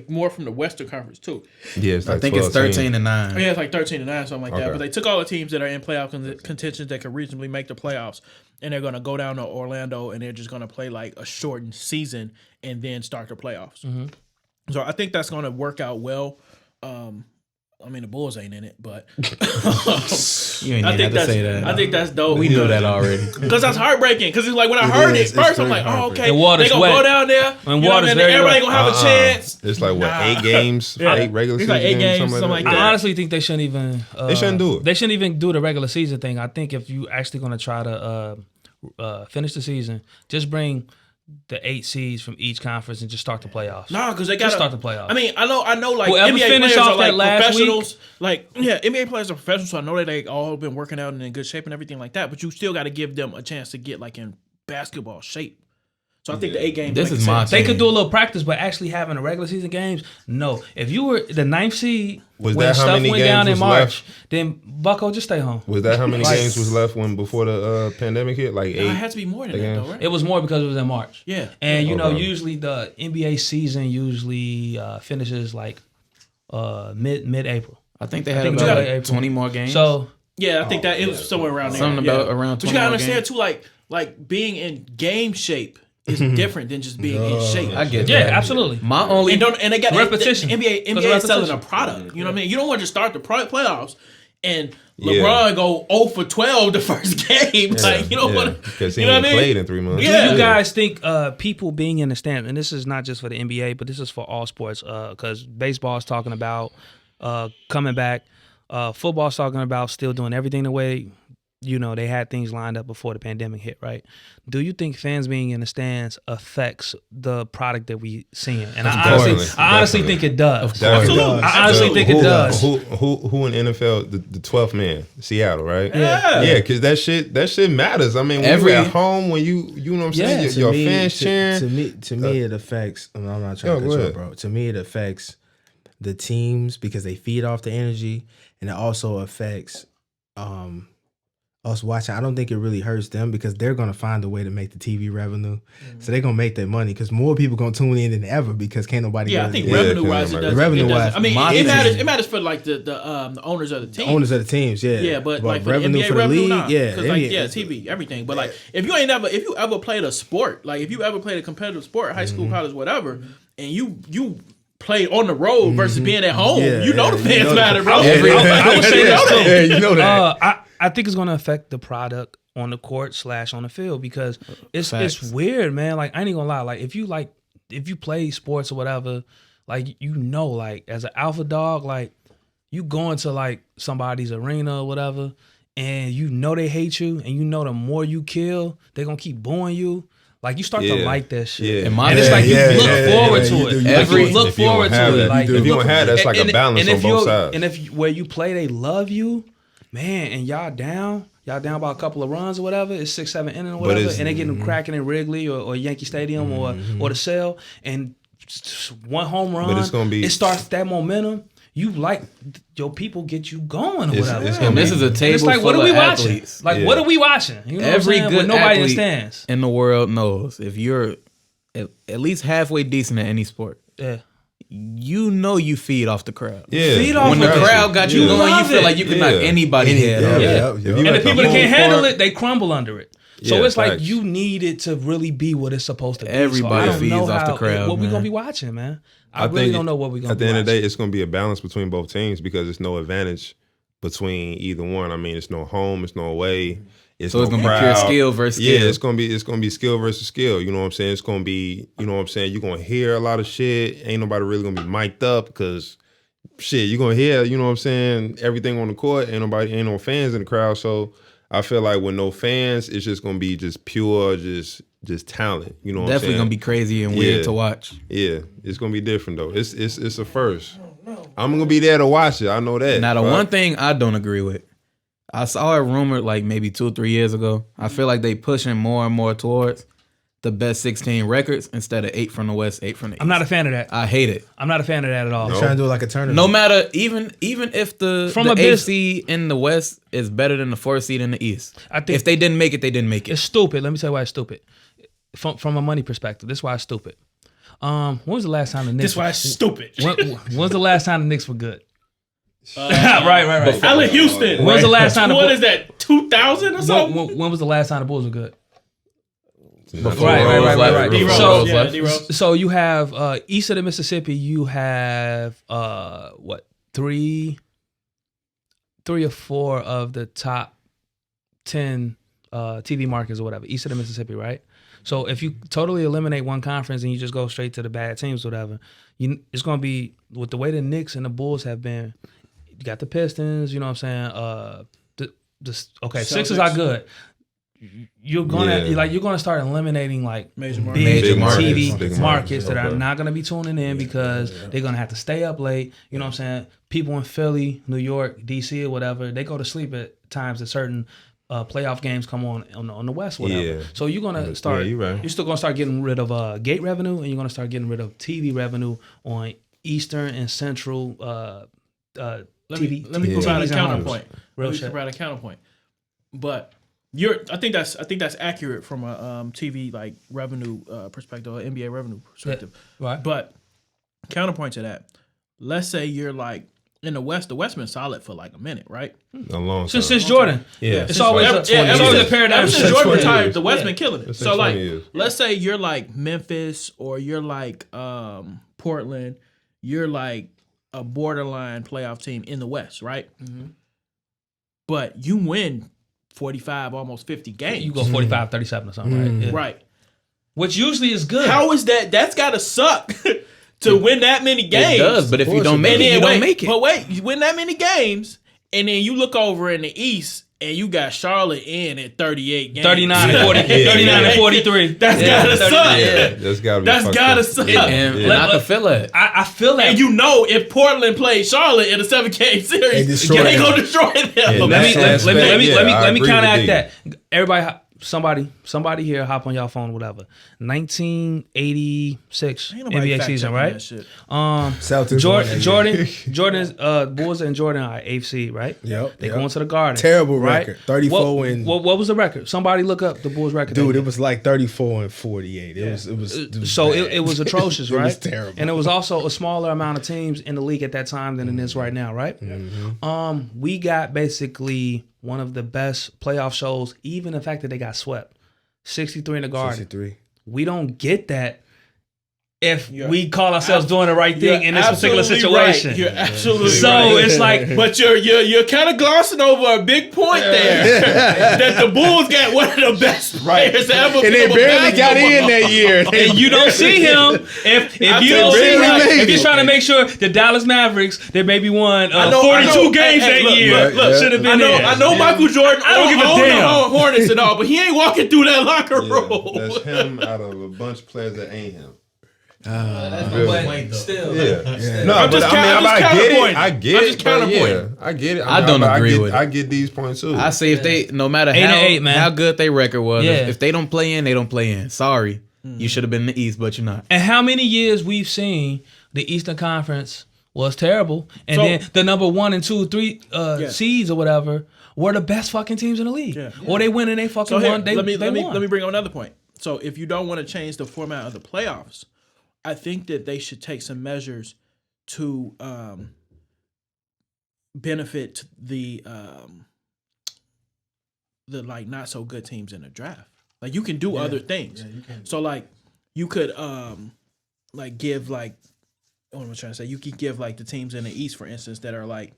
more from the Western Conference too. Yeah, it's like I think it's 12 teams. 13 and 9. Yeah, it's like 13 and 9, something like that. Okay. But they took all the teams that are in playoff contentions that could reasonably make the playoffs, and they're gonna go down to Orlando and they're just gonna play like a shortened season and then start the playoffs. Mm-hmm. So I think that's gonna work out well. I mean, the Bulls ain't in it, but You ain't I even think have to say that. I think that's dope. We knew that already. Because that's heartbreaking. Because it's like when I heard is. it first, It's I'm like, very oh, okay. And water's they gonna wet. go down there. And you know water's what I mean? very Everybody wet. gonna have a chance. It's like what, 8 games? Yeah. 8 regular It's season like 8 games, something something like like that. I honestly think they shouldn't even. They shouldn't do it. They shouldn't even do the regular season thing. I think if you actually going to try to finish the season, just bring the 8 seeds from each conference and just start the playoffs. Nah, because they got Just start the playoffs. I mean, I know. Like Whoever NBA finished players off are like that last professionals. Like, yeah, NBA players are professionals, so I know they all been working out and in good shape and everything like that. But you still got to give them a chance to get like in basketball shape. So I think the 8 games. This make is my sense. They team. could do a little practice, but actually having a regular season games, no. If you were the 9th seed Was when that how stuff many went games down in was March, left? then Bucko, just stay home. Was that how many Like- games was left before the pandemic hit? Like 8? Nah, it had to be more than that, games. though, right? It was more because it was in March. Yeah. And you know, Okay. usually the NBA season usually finishes like mid-April. I think they had think about you gotta- 20 more games. So Yeah, I think that it was somewhere around there. Something yeah. about around But 20 you gotta more understand games. too, like being in game shape is different than just being in shape. I get yeah, that. absolutely. My only And they got Repetition. NBA Because is selling a repetition. product. You know what I mean? You don't want to start the playoffs and Yeah. LeBron go 0 for 12 the first game. Like, you don't want to. Because he You know ain't what I mean? played in 3 months. Yeah. Do you guys think people being in the stand, and this is not just for the NBA, but this is for all sports, because baseball is talking about coming back, football's talking about still doing everything the way, you know, they had things lined up before the pandemic hit, right? Do you think fans being in the stands affects the product that we seeing? And I honestly Definitely. think it does. Definitely. Absolutely. I honestly think it does. Who in NFL the 12th man? Seattle, right? Yeah. Yeah, because that shit matters. I mean, when Every- you're at home, when you know what I'm saying, Yeah. your fans cheering. To me, it affects. I'm not trying to go cut you ahead. off, bro. To me, it affects the teams because they feed off the energy, and it also affects us watching. I don't think it really hurts them because they're gonna find a way to make the TV revenue, so they're gonna make that money because more people gonna tune in than ever because can't nobody. Yeah, go I think to Yeah, revenue wise, it because does. revenue-wise, I mean, my it team- matters. It matters for like the owners of the team. owners of the teams. Yeah, Yeah, but like for revenue NBA for the revenue, league, nah. yeah, 'Cause, like, yeah, TV, everything. But like, if you ever played a sport, like if you ever played a competitive sport, high school, college, whatever, and you played on the road versus being at home, Yeah, you know the yeah, fans you know matter, bro. I would say that's true. Yeah, you know that. I think it's going to affect the product on the court / on the field because it's Facts. weird, man. Like I ain't gonna lie. Like if you like if you play sports or whatever, like like as an alpha dog, like you go into like somebody's arena or whatever, and they hate you, and the more you kill, they're gonna keep booing you. Like you start to like that shit, and it's like you look forward to it. You look forward to it. Like if you don't have, that's like a balance on both sides. And if where you play, they love you, man, and y'all down by a couple of runs or whatever. It's 6-7 innings or whatever, and they getting cracking in Wrigley or Yankee Stadium or the Cell, and one home run. But it's gonna be. It starts that momentum. You like your people get you going or whatever. This is a table. It's like, full what are we of watching? athletes. Like, what are we watching? You know Every what I'm saying? good When nobody athlete understands in the world knows if you're at least halfway decent at any sport. Yeah. You feed off the crowd. Yeah. Feed off when the crowd got you going, you feel like you can knock anybody head off. And the people that can't handle it, they crumble under it. So it's like you need it to really be what it's supposed to be. Everybody feeds off the crowd. What we gonna be watching, man? I really don't know what we're gonna be watching. At the end of the day, it's gonna be a balance between both teams because there's no advantage between either one. I mean, it's no home, it's no away. It's gonna be pure skill versus skill. Yeah, it's gonna be skill versus skill. You know what I'm saying? It's gonna be, you know what I'm saying? You're gonna hear a lot of shit. Ain't nobody really gonna be mic'd up because shit, you're gonna hear, you know what I'm saying, everything on the court. Ain't no fans in the crowd. So I feel like with no fans, it's just gonna be just pure, just talent. You know what I'm saying? Definitely gonna be crazy and weird to watch. Yeah, it's gonna be different though. It's a first. I'm gonna be there to watch it. I know that. Now the one thing I don't agree with, I saw it rumored like maybe 2 or 3 years ago. I feel like they pushing more and more towards the best 16 records instead of 8 from the West, 8 from the East. I'm not a fan of that. I hate it. I'm not a fan of that at all. They're trying to do like a tournament. No matter even if the 8th seed in the West is better than the 4th seed in the East. I think if they didn't make it, they didn't make it. It's stupid. Let me tell you why it's stupid. From a money perspective, this is why it's stupid. When was the last time the Knicks? This is why it's stupid. When was the last time the Knicks were good? Right. Allen Houston. When was the last time? What is that? 2000 or something? When was the last time the Bulls were good? Before Right. D-Rose. So you have east of the Mississippi, you have three or four of the top 10 TV markets or whatever, east of the Mississippi, right? So if you totally eliminate one conference and you just go straight to the bad teams or whatever, it's going to be, with the way the Knicks and the Bulls have been, you got the Pistons, you know what I'm saying? Sixers are good. You're gonna start eliminating like major big markets. TV markets that are not gonna be tuning in because they're gonna have to stay up late. You know what I'm saying? People in Philly, New York, DC, or whatever, they go to sleep at times that certain playoff games come on the West, whatever. Yeah. So you're gonna start. You're still gonna start getting rid of gate revenue, and you're gonna start getting rid of TV revenue on Eastern and Central TV. Let me provide a counterpoint. Provide a counterpoint. But I think that's accurate from a TV like revenue perspective or NBA revenue perspective. Yeah, right. But counterpoint to that, let's say you're like in the West been solid for like a minute, right? A long time. Since Jordan. Yeah. It's always a paradigm. Ever since Jordan retired, the West been killing it. So like, years. let's say you're like Memphis or you're like Portland, you're like a borderline playoff team in the West, right? Mm-hmm. But you win 45, almost 50 games. You go 45, 37 or something, right? Yeah. Right. Which usually is good. How is that? That's got to suck to win that many games. It does, but if you don't make it, you don't make it. But wait, you win that many games, and then you look over in the East, and you got Charlotte in at 38 games. 39 and 40, 39 and 43. That's got to suck. Yeah, that's got to suck. And I can feel it. I feel that. And you know, if Portland plays Charlotte in a 7-game series, they go destroy them. Yeah, let me counteract that. Everybody, somebody here, hop on y'all phone, whatever. 1986 NBA season, right? Celtics. Jordan's Bulls and Jordan are 8th seed, right? Yep. They go into the Garden. Terrible right? record. 34 wins. What was the record? Somebody look up the Bulls record. Dude, it was like 34 and 48. It was so bad. it was atrocious, right? It was terrible. And it was also a smaller amount of teams in the league at that time than it is right now, right? Mm-hmm. We got basically one of the best playoff shows, even the fact that they got swept. 63 in the Garden. 63. We don't get that if we call ourselves doing the right thing in this particular situation. Right. You're absolutely So right. it's like, But you're kind of glossing over a big point there. That the Bulls got one of the best players ever. And they barely got in that year. and you don't see him. If you don't see him, if you're trying to make sure the Dallas Mavericks, they maybe won 42 games that year, should have been there. I know Michael Jordan. I don't give a damn. The Hornets and all, but he ain't walking through that locker room. That's him out of a bunch of players that ain't him. But still, No, I'm but just I get it. counterpointing. I get I'm it. just but counterpointing. I get it. I don't agree with it. I get these points too. I say if they, no matter 8-8, man. how good their record was, Yeah. if they don't play in, they don't play in. Sorry, you should have been in the East, but you're not. And how many years we've seen the Eastern Conference was terrible, and So- then the number 1 and 2, 3 seeds or whatever were the best fucking teams in the league. Yeah. Or they win and they fucking So here, won. They let me won. bring up another point. So if you don't want to change the format of the playoffs, I think that they should take some measures to benefit the like not so good teams in the draft. Like you can do other things. Yeah, you can. So like you could like give like what am I trying to say? You could give like the teams in the East, for instance, that are like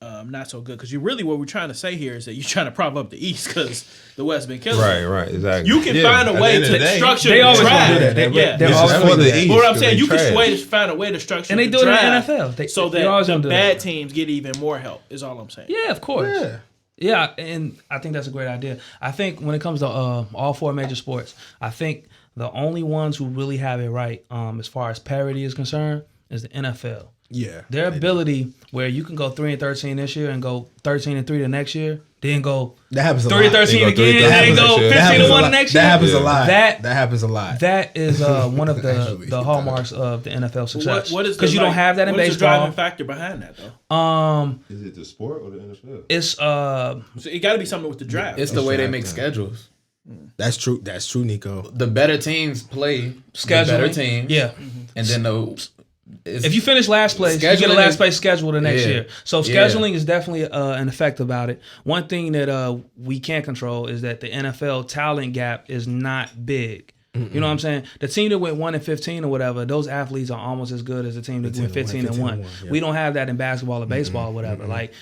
not so good, because you really what we're trying to say here is that you're trying to prop up the East because the West been killing. Right, exactly. You can find a At way the end of the to day, structure They the always draft. gonna do that. Yeah. They're This always is gonna for do the that. East. But what I'm 'cause saying, they you trash. can find a way to structure And they the do it in the draft NFL. so They always that the gonna do that. bad teams get even more help, is all I'm saying. Yeah, of course. Yeah, and I think that's a great idea. I think when it comes to all 4 major sports, I think the only ones who really have it right as far as parity is concerned is the NFL. Yeah. Their ability where you can go 3-13 this year and go 13-3 the next year, then go That happens a lot. 3-13 They go again, 3-13 then go next year. 15-1 the next year. That happens a lot. That- That happens a lot. That is one of Actually, the hallmarks of the NFL success. What is because you don't have that in what is the baseball. driving factor behind that though? Is it the sport or the NFL? It's So it got to be something with the draft. It's the way they draft make time. schedules. That's true. That's true, Nico. The better teams play scheduling. the better teams. Yeah. And then If you finish last place, you get a Scheduling last is- place schedule the next Yeah. year. So Yeah. scheduling is definitely an effect about it. One thing that we can't control is that the NFL talent gap is not big. You know what I'm saying? The team that went 1-15 or whatever, those athletes are almost as good as the team that went 15-1. yeah. We don't have that in basketball or baseball or whatever. Like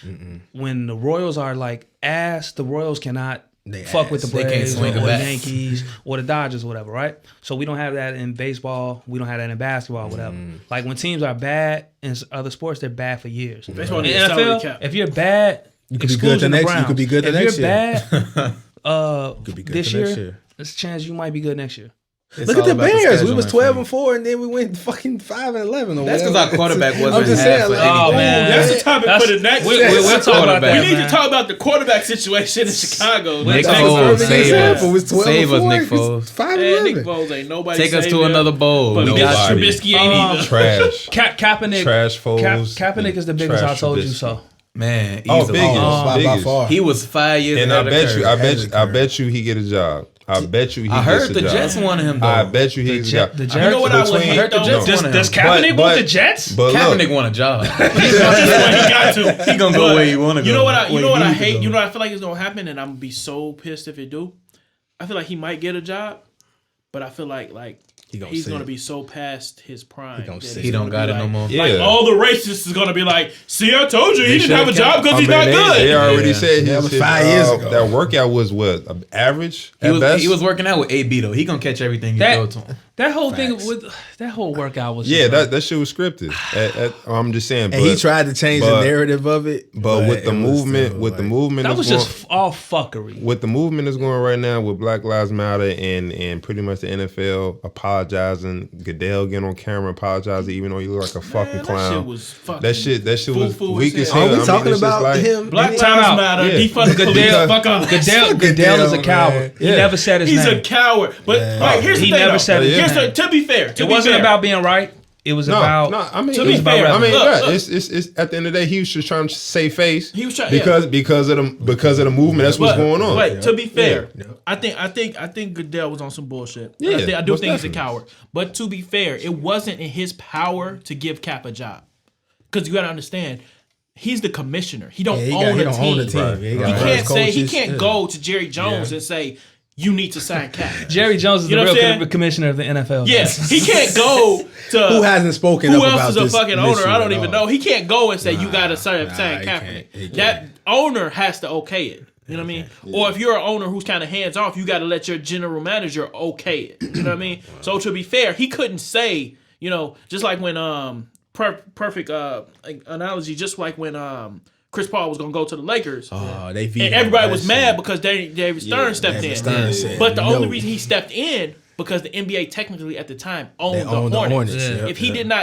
when the Royals are like ass, the Royals cannot They fuck with the ass. They can't Braves or swing a the bat. Yankees or the Dodgers or whatever, right? So we don't have that in baseball. We don't have that in basketball or whatever. Like when teams are bad in other sports, they're bad for years. Baseball In needs a salary NFL, cap. if you're bad, You could be good the exclusion of next. You Browns. could be good the if next you're year. bad, Could be good this the next year, year. there's a chance you might be good next year. it's Look at all the about Bears. We scheduling was for 12-4, and then we went fucking 5-11. Or That's 'cause whatever. our quarterback wasn't I'm just half saying, for like, Oh, man. That's the topic That's- for the next. We'll talk about that. We quarterback. need man. to talk about the quarterback situation in Chicago. Nick Next Foles, episode. save us. It was 12-4. Save us, Nick It was Foles. 5-11. Nick Foles ain't nobody. Take us saving to him, another bowl. But We we got Nobody. Trubisky ain't either. Trash. Kaepernick, Trash Foles. Kaepernick is the biggest. I Trash told you Trubisky. so. Man, Oh, easily. biggest. by biggest. far. He was 5 years And I ahead of bet you, Curry. I bet you he get a job. I bet you he I gets heard a the job. Jets wanted him though. I bet you he gets a job. the You know what I would Between- hate heard the though? Jets Does, wanted does him. Kaepernick But- want the Jets? But Kaepernick look, want a job. That's where he got to. He gonna go where he want to go. You know what I? You know what I need to hate? go. You know what I feel like is gonna happen, and I'm gonna be so pissed if it do. I feel like he might get a job, but I feel like he's see gonna it. be so past his prime. gonna that see it's it. He don't gonna got be it no more. Like Yeah. all the racists is gonna be like, "See, I told you he They didn't have a should've job because he's I not mean, good." They already Yeah. said That his, was his, 5 years ago. That workout was what, average He at best? was working out with AB though. He gonna catch everything you throw to him. That whole thing with that whole workout was Yeah, just that shit was scripted. I'm just saying. And he tried to change the narrative of it. But with the it was movement, still, with the like- movement, that that's was going, just all fuckery. with the movement that's going right now with Black Lives Matter and pretty much the NFL apologizing, Goodell getting on camera apologizing, even though you look like a fucking Man, clown. That shit was fucking. That shit was foo-foo weak as hell. hell. Are we I mean, talking it's just about like, him? Black Time Lives out. Matter. Yeah. Defund the police. Goodell- Fuck off. Goodell is a coward. man. He Yeah. never said his He's name. a coward. But like, here's the He thing. never though. said his Here's name. the, to be fair, It wasn't about being right. It was about I mean, To be it's about fair, rap. I mean, look, yeah, look. it's at the end of the day, he was just trying to save face. He was trying because of the movement. That's what's going on. Wait, to be fair, Yeah. I think Goodell was on some bullshit. Yeah, I do most think he's a definitely. coward. But to be fair, it wasn't in his power to give Cap a job. Because you got to understand, he's the commissioner. He don't Yeah, own he a don't team. own the team. Right. Yeah, He got can't his say he coaches. can't Yeah. go to Jerry Jones and say, you need to sign cap. Jerry Jones is You know the what I'm real saying? commissioner of the NFL. Yes, he can't go to Who hasn't spoken who up else about is a this fucking owner? issue I don't at even all? know. He can't go and say you got to sign he Kaepernick. can't. He That owner has to okay it. You know what I mean? Or if you're an owner who's kind of hands off, you got to let your general manager okay it. You know what I mean? So to be fair, he couldn't say, you know, just like when perfect analogy, just like when Chris Paul was gonna go to the Lakers. They vetoed And everybody that was shit. mad because David Stern stepped David in. Stern said But the no. only reason he stepped in because the NBA technically at the time owned, They owned the the Hornets. Hornets, yeah.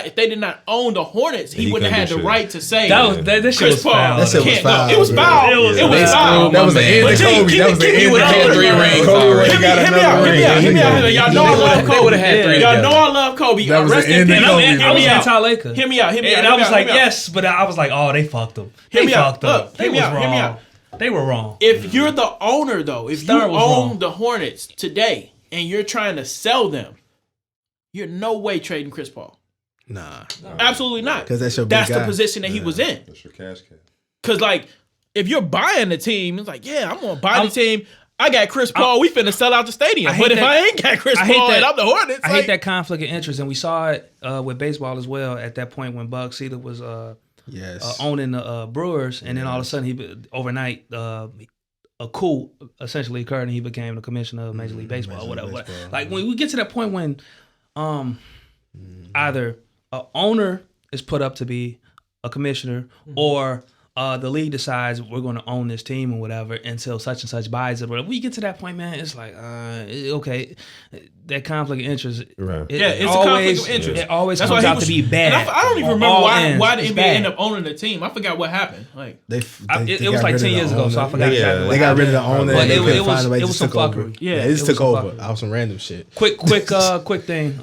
If they did not own the Hornets, he He wouldn't have had couldn't the do shit. right to say That shit Chris was Paul. foul. That shit was can't go. foul, It was bro. foul. Yeah. It was They foul. screwed That was the my end man. of But Kobe. That was the keep me end with of all He had the- three Kobe. rings Kobe already. would've got Hear me another out. ring. Hear me out. Y'all know I love They would've had Kobe. three Y'all together. know I love Kobe. That was Rest the in end of peace. Kobe, I bro. was Hear me out. anti-Laker. Hear me out. And I was like, yes, but I was like, oh, they fucked them. Hear They me out. fucked them. Look, They hear me was out. Hear me wrong. out. They were wrong. If you're the owner, though, if you Stern was own wrong. the Hornets today and you're trying to sell them, you're no way trading Chris Paul. Nah, Absolutely not. 'Cause that's your big That's the guy. position that he was in. That's your cash cow. Because, like, if you're buying the team, it's like, yeah, I'm going to buy the team. I got Chris Paul. We finna sell out the stadium. I hate But if that- I ain't got Chris I hate Paul that- and I'm the Hornets, I like, hate that conflict of interest, and we saw it with baseball as well. At that point when Buck Selig was yes. owning the Brewers, and then all of a sudden overnight a coup essentially occurred, and he became the commissioner of Major League Baseball or whatever. Baseball, Like when we get to that point when either a owner is put up to be a commissioner or the league decides we're going to own this team or whatever until such and such buys it. But we get to that point, man, it's like, okay, that conflict of interest. Right. Yeah, it's a conflict of interest. It always That's comes why he out was- to be bad. And I don't even on remember all why ends. the It's NBA bad. ended up owning the team. I forgot what happened. Like, It was like 10 years ago, so I forgot Yeah. exactly what They got happened. rid of the owner. But And they it couldn't was- find a way. it They was just some took over. fuckery. Yeah, They it just was took some over. fuckery. Out some random shit. Quick thing.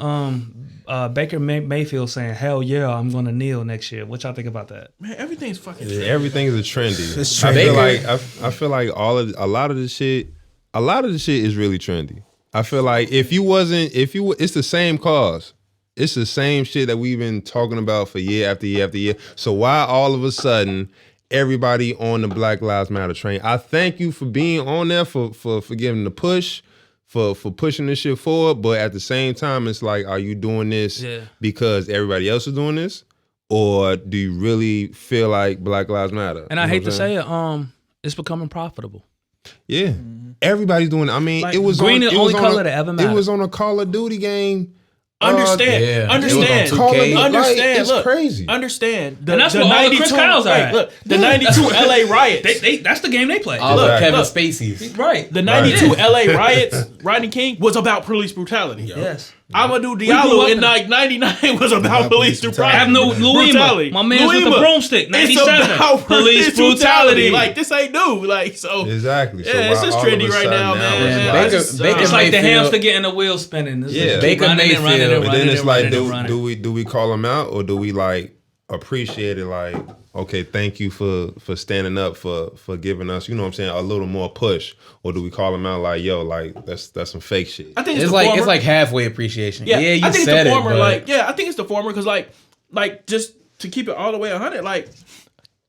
Baker Mayfield saying, "Hell yeah, I'm going to kneel next year." What y'all think about that? man, everything's fucking Yeah, trendy. everything is a trendy. It's I trendy. feel like I feel like a lot of the shit is really trendy. I feel like it's the same cause. It's the same shit that we've been talking about for year after year after year. So why all of a sudden everybody on the Black Lives Matter train? I thank you for being on there for giving the push. For pushing this shit forward, but at the same time, it's like, are you doing this because everybody else is doing this, or do you really feel like Black Lives Matter? And I hate to say it, it's becoming profitable. Yeah, everybody's doing it. I mean, Like, it was green on, is the it was only on color a, that ever It mattered. was on a Call of Duty game. Understand. Yeah. Understand. It was on 2K. Understand. It's Look, crazy. Understand. The, And that's the what all the 92, Chris Kyles are at. Look, the 92 LA riots. That's the game they play. All Look, of Kevin look. Spacey's. Right. The 92 LA riots, Rodney King, was about police brutality. Yes. Amadou grew Diallo up in in- like 99 was about police brutality. I have no brutality. Luima. My man's with the Luima. broomstick. 97. It's about Police brutality. Like, this ain't new. Like, so. Exactly. So Yeah, it's why just all of a trendy right sudden now, man. it's Baker- like, It's like the Mayfield. hamster getting the wheel spinning. This is Yeah. just Baker running and running and Mayfield. but running then it's and like, running and running. do we call them out, or do we like appreciate it? Like, okay, thank you for standing up for giving us, you know what I'm saying, a little more push, or do we call them out like, yo, like that's some fake shit? I think it's It's the like former. it's like halfway appreciation. Yeah, you I think said it's the former. it, but I think it's the former because, like, just to keep it all the way 100, like,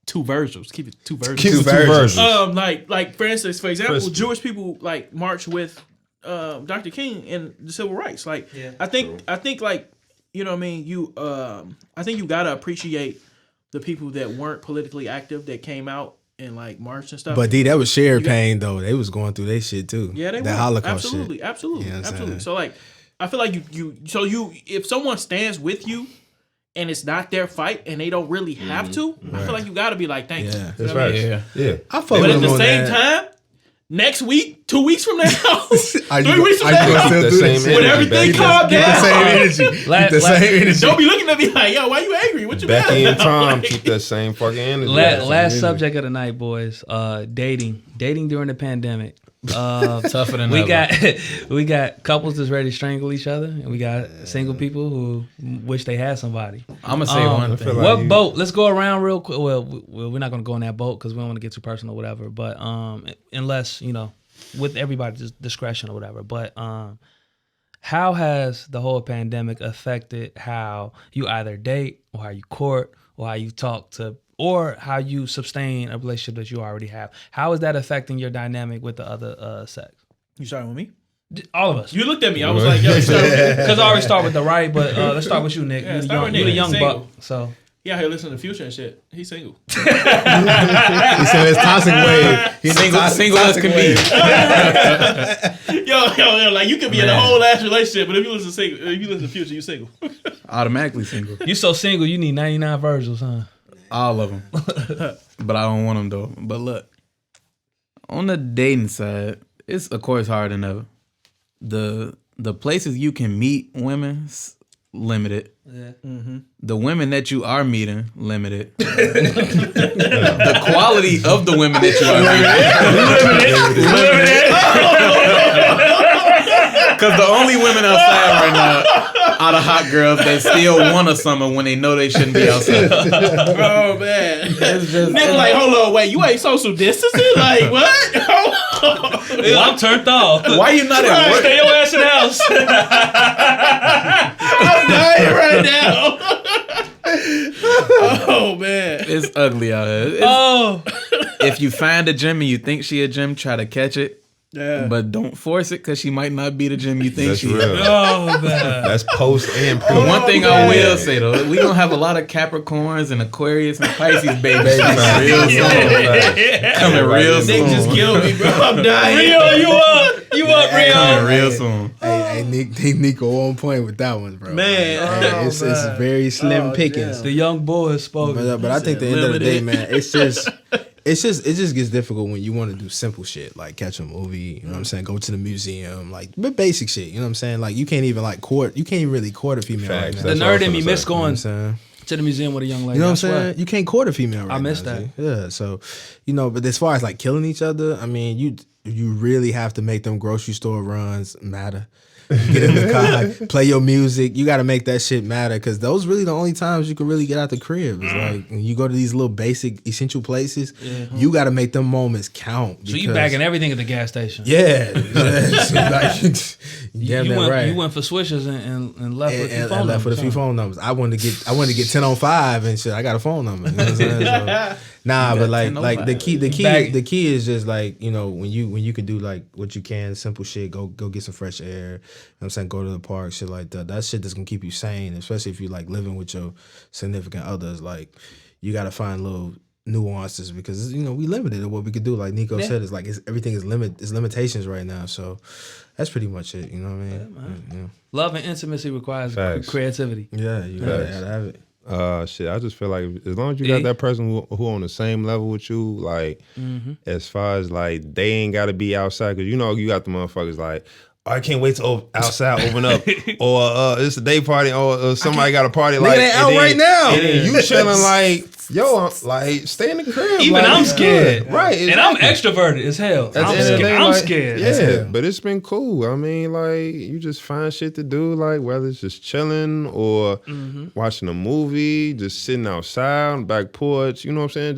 two Virgils. Keep it two Virgils. Keep it two versions. versions. Like for instance, for example, Crispy. Jewish people like march with Dr. King in the civil rights. Like, I think like, you know what I mean. I think you gotta appreciate the people that weren't politically active that came out and like marched and stuff. But D, that was shared pain though. They was going through their shit too. Yeah, they that were. Holocaust Absolutely, shit. absolutely, You know what I'm absolutely. saying? So like, I feel like you if someone stands with you and it's not their fight and they don't really have to, I feel like you got to be like, thank you. Yeah. You know That's what I right. mean? yeah. Yeah. I fuck But with at him the on same that. time, next week, 2 weeks from now, Are 3 weeks from are you gonna now, still The do same this? energy, when everything Becky. calmed Keep the down, same energy. Keep the Last- same energy. don't be looking at me like, yo, why you angry? What you Becky mad and about? Tom Like- keep that same fucking energy. Last subject of the night, boys. Dating during the pandemic. Tougher than we ever. we got couples that's ready to strangle each other, and we got single people who wish they had somebody. I'm gonna say one thing. feel like What you- boat? Let's go around real quick. Well, we're not gonna go on that boat because we don't want to get too personal, or whatever. But unless with everybody's discretion or whatever. But how has the whole pandemic affected how you either date, or how you court, or how you talk to, or how you sustain a relationship that you already have? How is that affecting your dynamic with the other sex? You starting with me? All of us. You looked at me. I was like, yo, start with me. Because I already start with the right, but let's start with you, Nick. Yeah, you start with Nick. You the young Single. buck, so. He out here listening to Future and shit. He's single. He said it's toxic wave. He's Single as can be. Yo, like you could be in a whole ass relationship, but if you listen to Future, you single. Automatically single. You so single, you need 99 Virgils, huh? All of them. But I don't want them though. But look, on the dating side, it's of course harder than ever. The places you can meet women's limited. Yeah. The women that you are meeting limited. The quality of the women that you are meeting limited. Because the only women outside right now are the hot girls that still want a summer when they know they shouldn't be outside. Oh man, nigga, like hold on, wait, you ain't social distancing? Like what? Yeah, I'm turned off. Why you not at work? Stay your ass in the house. I'm dying right now. Oh man, It's ugly out here. If you find a gym and you think she a gym, try to catch it. yeah. But don't force it because she might not be the gym you think That's she is. real. Oh, man. That's post and pre. But one thing I will say though, we gonna have a lot of Capricorns and Aquarius and Pisces babies coming real soon. Coming real Nick soon. just killed me, bro. I'm dying. Rio, you up? You up, Rio? Coming real soon. Hey, Nico on point with that one, bro. Man. Hey, it's very slim pickings. The young boy has spoken. But I think at the end of the day, man, it just gets difficult when you want to do simple shit like catch a movie, you know what I'm saying, go to the museum, like but basic shit, you know what I'm saying, like you can't even really court a female right now. The That's nerd what in I'm me saying. miss going You know what I'm saying? to the museum with a young lady. You know I what I'm swear. saying? You can't court a female right now. I miss that. G. Yeah, so, but as far as like killing each other, I mean, you really have to make them grocery store runs matter. Get in the car, play your music. You got to make that shit matter because those really the only times you can really get out the crib. It's like when you go to these little basic essential places, you got to make them moments count. So you bagging everything at the gas station? Yeah. You went for switches and left with a few phone numbers. Left with a few phone numbers. I wanted to get 10 on 5 and shit. I got a phone number. You know what I'm saying? So, nah, but like the key is just like, when you can do like what you can, simple shit, go get some fresh air. You know what I'm saying? Go to the park, shit like that. That shit that's gonna keep you sane, especially if you like living with your significant others. Like you gotta find little nuances because we limited at what we could do. Like Nico said, it's like everything is limitations right now. So that's pretty much it. You know what I mean? Yeah. Love and intimacy requires Facts. creativity. Yeah, you gotta have it. Shit, I just feel like as long as you got that person who on the same level with you, like as far as like they ain't got to be outside because you got the motherfuckers like, oh, I can't wait to outside open up, or it's a day party, or somebody got a party like they out right now, and then you chilling like, yo, like stay in the crib. Even like, I'm scared, right? Exactly. And I'm extroverted as hell. I'm scared. Yeah, but it's been cool. I mean, like you just find shit to do, like whether it's just chilling or watching a movie, just sitting outside on the back porch. You know what I'm saying?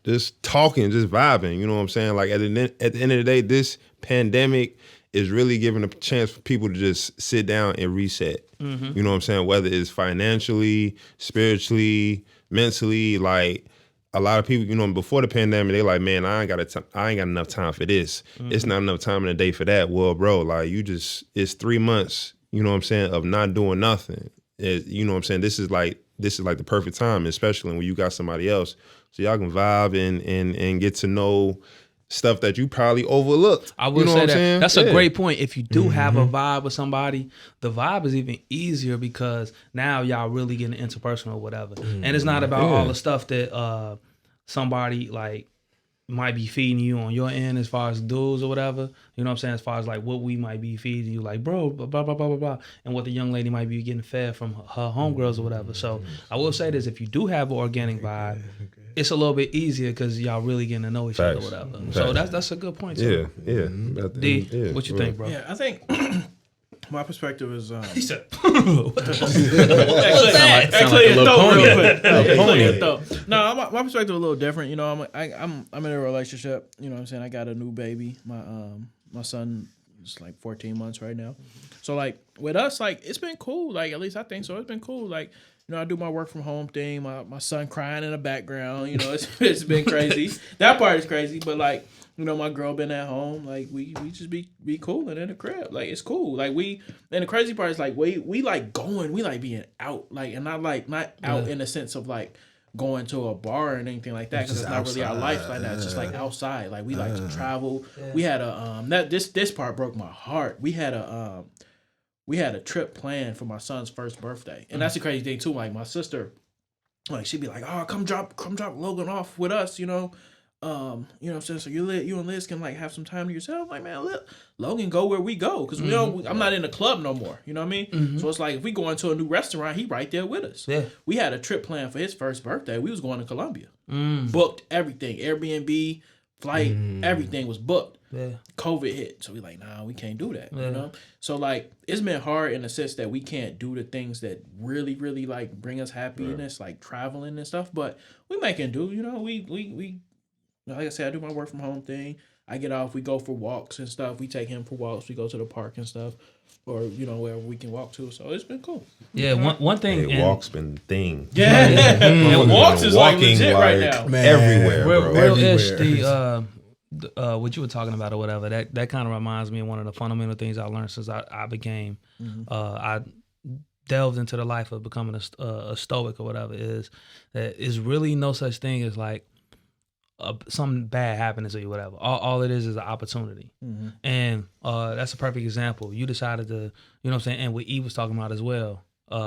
Just talking, just vibing. You know what I'm saying? Like at the end of the day, this pandemic is really giving a chance for people to just sit down and reset. You know what I'm saying? Whether it's financially, spiritually, mentally, like a lot of people, before the pandemic, they like, man, I ain't got enough time for this. It's not enough time in the day for that. Well, bro, like it's 3 months, you know what I'm saying, of not doing nothing. You know what I'm saying? This is like the perfect time, especially when you got somebody else. So y'all can vibe and get to know stuff that you probably overlooked. I will say that. That's a great point. If you do have a Mm-hmm. vibe with somebody, the vibe is even easier because now y'all really getting interpersonal or whatever. And it's not about all the stuff that somebody like might be feeding you on your end as far as dudes or whatever. You know what I'm saying? As far as like what we might be feeding you, like, bro, blah, blah, blah, blah, blah, and what the young lady might be getting fed from her homegirls or whatever. So I will say this, if you do have an organic vibe, it's a little bit easier because y'all really getting to know each other or whatever. So that's a good point too. Yeah. D, what you think, bro? Yeah, I think my perspective is. He said, Sound like a little pony. No, my perspective is a little different. I'm in a relationship. You know what I'm saying? I got a new baby. My son it's like 14 months right now. So like with us, like it's been cool. Like at least I think so. It's been cool. Like I do my work from home thing. My son crying in the background. It's been crazy. That part is crazy. But like my girl been at home. Like we just be cooling in the crib. Like it's cool. Like and the crazy part is like we like going. We like being out. Like and not out in the sense of like going to a bar and anything like that, because it's not really our life like that. It's just like outside. Like we like to travel. We had a this part broke my heart. We had a trip planned for my son's first birthday, and that's the crazy thing too. Like my sister, like she'd be like, "Oh, come drop Logan off with us," what I'm saying? So you and Liz can like have some time to yourself. Like, man, Logan go where we go, because we don't. I'm not in the club no more. You know what I mean? Mm-hmm. So it's like if we go into a new restaurant, he right there with us. Yeah. We had a trip planned for his first birthday. We was going to Colombia. Booked everything, Airbnb, flight, everything was booked. Yeah. COVID hit, so we like, nah, we can't do that. Yeah. So like it's been hard in the sense that we can't do the things that really, really like bring us happiness, like traveling and stuff. But we making do. We like I said, I do my work from home thing. I get off, we go for walks and stuff. We take him for walks. We go to the park and stuff, or wherever we can walk to. So it's been cool. Yeah, one thing. Walks been thing. Yeah, and walks is like legit right now. Man, everywhere, bro. Real ish. What you were talking about or whatever. That kind of reminds me of one of the fundamental things I learned since I became. I delved into the life of becoming a stoic or whatever. Is that is really no such thing as like something bad happening to you, whatever. All it is an opportunity. And that's a perfect example. You decided to, you know what I'm saying, and what E was talking about as well,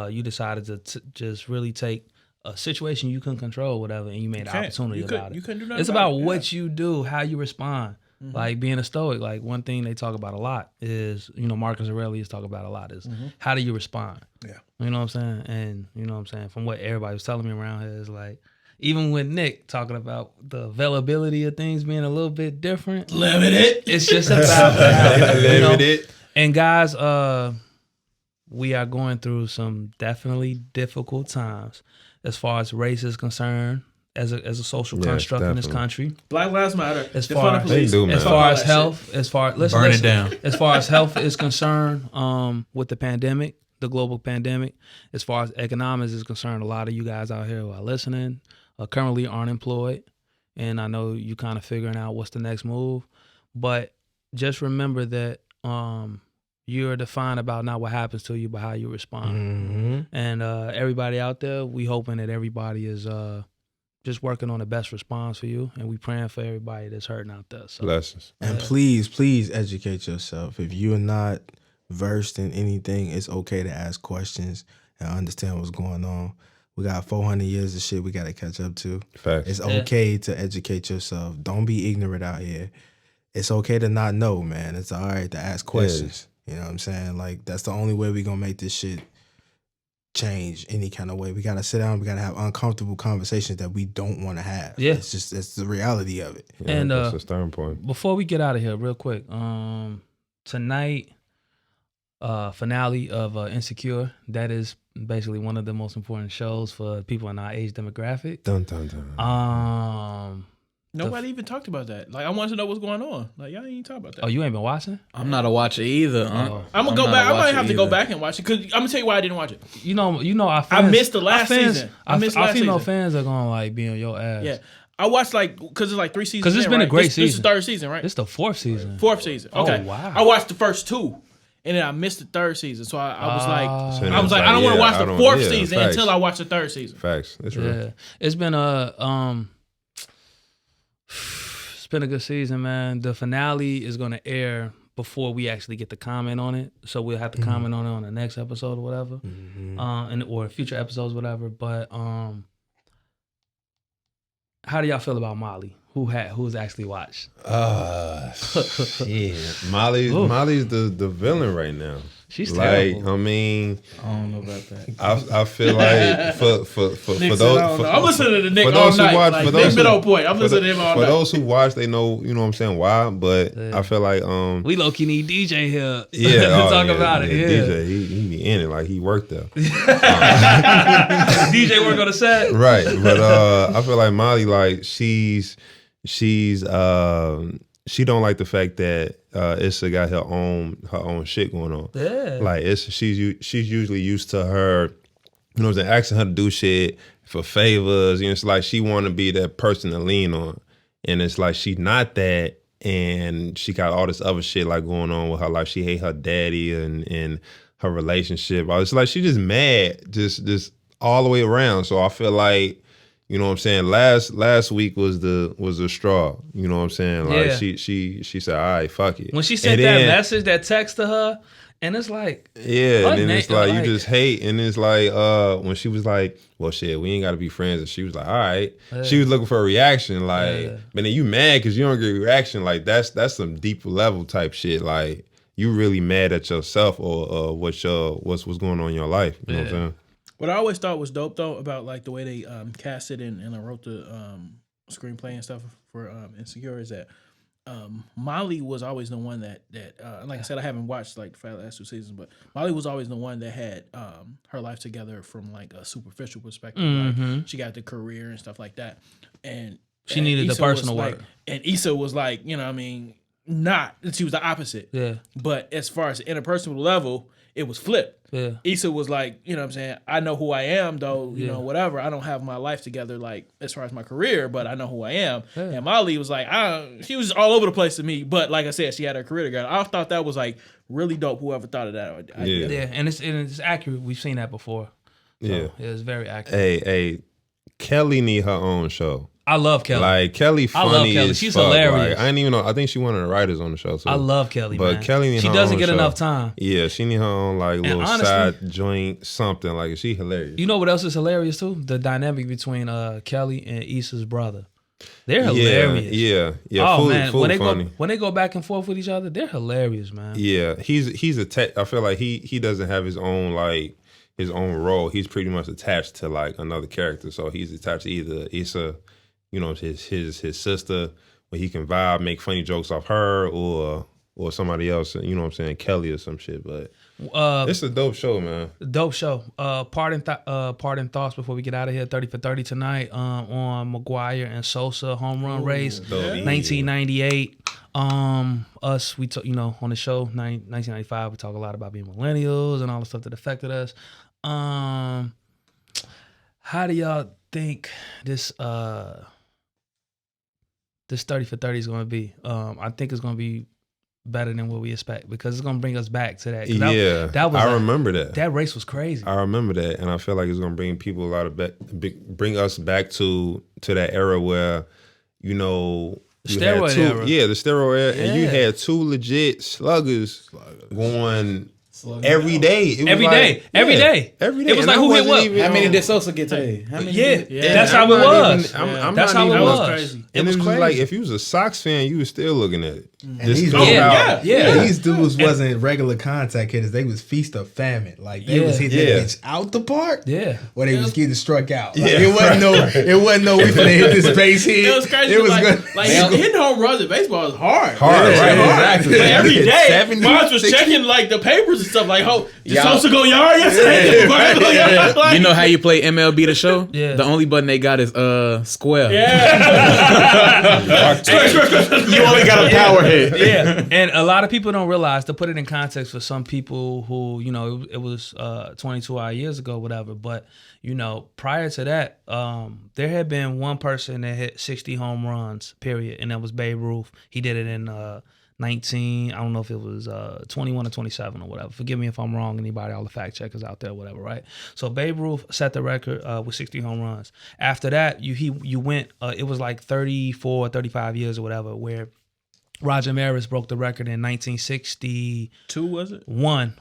you decided to just really take a situation you couldn't control, whatever, and you made an opportunity about it. You couldn't do nothing. It's about what you do, how you respond. Like being a stoic, like one thing they talk about a lot is, Marcus Aurelius talk about a lot is how do you respond? Yeah. You know what I'm saying? And you know what I'm saying? From what everybody was telling me around here is like, even with Nick talking about the availability of things being a little bit different. Limited. It's just about that. Limited. And guys, we are going through some definitely difficult times as far as race is concerned, as a social construct in this country. Black Lives Matter. As far as health, burn it down. As far as health is concerned, with the pandemic, the global pandemic, as far as economics is concerned, a lot of you guys out here who are listening currently aren't employed, and I know you kind of figuring out what's the next move, but just remember that you're defined about not what happens to you, but how you respond. And everybody out there, we hoping that everybody is just working on the best response for you, and we praying for everybody that's hurting out there. So. Blessings. And please educate yourself. If you're not versed in anything, it's okay to ask questions and understand what's going on. We got 400 years of shit we got to catch up to. Facts. It's okay to educate yourself. Don't be ignorant out here. It's okay to not know, man. It's all right to ask questions. You know what I'm saying? Like, that's the only way we going to make this shit change any kind of way. We got to sit down. We got to have uncomfortable conversations that we don't want to have. Yeah. It's the reality of it. Yeah, and that's a starting point. Before we get out of here, real quick, tonight, finale of Insecure. That is basically one of the most important shows for people in our age demographic. Dun, dun, dun. Nobody even talked about that. Like, I wanted to know what's going on. Like, y'all ain't talk about that. Oh, you ain't been watching? I'm not a watcher either. I'm gonna go back. I might have to go back and watch it, because I'm gonna tell you why I didn't watch it. You know, our fans, I missed the last season. Our female fans are gonna like be on your ass. Yeah. I watched because it's like 3 seasons. Because it's been a great season. This is the 3rd season, right? This is the 4th season. 4th season. Okay. Oh, wow. I watched the first 2. And then I missed the 3rd season, so I was like, I don't want to watch the 4th season until I watch the 3rd season. Facts, that's real. Yeah, it's been a good season, man. The finale is going to air before we actually get to comment on it, so we'll have to comment on it on the next episode or whatever, or future episodes, whatever. But how do y'all feel about Molly? Who's actually watched? Shit. Molly's the villain right now. She's like, terrible. I mean, I don't know about that. I feel like for those, I'm listening to Nick all night. Nick been on point. I'm listening to him all night. For those who watch, they know, you know what I'm saying, why. But I feel like we low key need DJ here. Yeah, to talk about it. Yeah. DJ, he be in it, like he worked there. DJ work on the set, right? But I feel like Molly, like she's she don't like the fact that Issa got her own shit going on. Yeah. Like she's usually used to her, you know what I'm saying, asking her to do shit for favors. You know, it's like she want to be that person to lean on, and it's like she's not that, and she got all this other shit like going on with her. Like she hate her daddy and her relationship. It's like she just mad, just all the way around. So I feel like, you know what I'm saying, last week was the straw. You know what I'm saying? Like Yeah. she said, all right, fuck it. When she sent that message, that text to her, and it's like, yeah, and then it's like, you like- just hate, and it's like when she was like, well, shit, we ain't got to be friends, and she was like, all right, she was looking for a reaction, like, but then you mad because you don't get a reaction, like that's some deep level type shit, like you really mad at yourself or what's going on in your life, you know what I'm saying? What I always thought was dope though about like the way they casted and I wrote the screenplay and stuff for Insecure is that Molly was always the one that like I said, I haven't watched like the last 2 seasons, but Molly was always the one that had her life together from like a superficial perspective. Like she got the career and stuff like that, and She needed the Issa was personal like, work. and Issa was like, you know, what I mean, not she was the opposite. Yeah. But as far as the interpersonal level, it was flipped. Yeah. Issa was like, you know what I'm saying, I know who I am though, you know, whatever. I don't have my life together like as far as my career, but I know who I am. Yeah. And Molly was like, she was all over the place to me, but like I said, she had her career together. I thought that was like really dope, whoever thought of that idea. Yeah, and it's accurate. We've seen that before. So, Yeah. It's very accurate. Hey, Kelly need her own show. I love Kelly. Like Kelly funny I love Kelly. as She's fuck. hilarious. Like, I didn't even know. I think she one of the writers on the show too. I love Kelly, but man. Kelly need she her doesn't own get show. enough time. Yeah, she need her own like little honestly, side joint, something like she hilarious. You know what else is hilarious too? The dynamic between Kelly and Issa's brother. They're hilarious. Yeah. Oh Food, man, food when they funny. when they go back and forth with each other, they're hilarious, man. Yeah, he's I feel like he doesn't have his own like his own role. He's pretty much attached to like another character. So he's attached to either Issa, you know, his sister, where he can vibe, make funny jokes off her, or somebody else, you know what I'm saying, Kelly or some shit. But it's a dope show, man. Dope show. Parting thoughts before we get out of here. 30 for 30 tonight on McGuire and Sosa home run race. 1998. Us, we talk, you know, on the show 1995. We talk a lot about being millennials and all the stuff that affected us. How do y'all think this 30 for 30 is going to be? I think it's going to be better than what we expect because it's going to bring us back to that. That was remember that. That race was crazy. I remember that, and I feel like it's going to bring people a lot of bring us back to that era where, you know, the steroid era. Yeah, the steroid era, and you Yeah. had two legit sluggers going every day. It was Every like- day. Every day. Every day. It was And like I who hit wasn't what? How many did Sosa get today? How many? Yeah, that's I'm how it not was. even- I'm That's not how it even- was. crazy. It And was just crazy. like if you was a Sox fan, you was still looking at it. And Just these talk dudes, about- Yeah. these dudes wasn't regular contact hitters. They was feast or famine. Like they was hitting Yeah. that bitch out the park. Yeah. Or they was getting struck out. Like, Yeah. it wasn't no we finna hit this base hit. It was crazy. It was like, good. like hitting home runs in baseball is hard. Hard, It's right, hard. exactly. Like, every Hit day, 70, Mars was 60. checking like the papers and stuff. Like, did Y'all- Sosa go yard yesterday? Did Barnes go yard? Like, You know how you play MLB the show? Yeah. The only button they got is square. Yeah. You only got a power hit. Yeah, and a lot of people don't realize, to put it in context for some people who, you know, it was 22 odd years ago, whatever. But, you know, prior to that, there had been one person that hit 60 home runs, period, and that was Babe Ruth. He did it in 19, I don't know if it was 21 or 27 or whatever. Forgive me if I'm wrong, anybody, all the fact checkers out there, whatever, right? So Babe Ruth set the record with 60 home runs. After that, you went, it was like 34, 35 years or whatever, where Roger Maris broke the record in 1961 was it?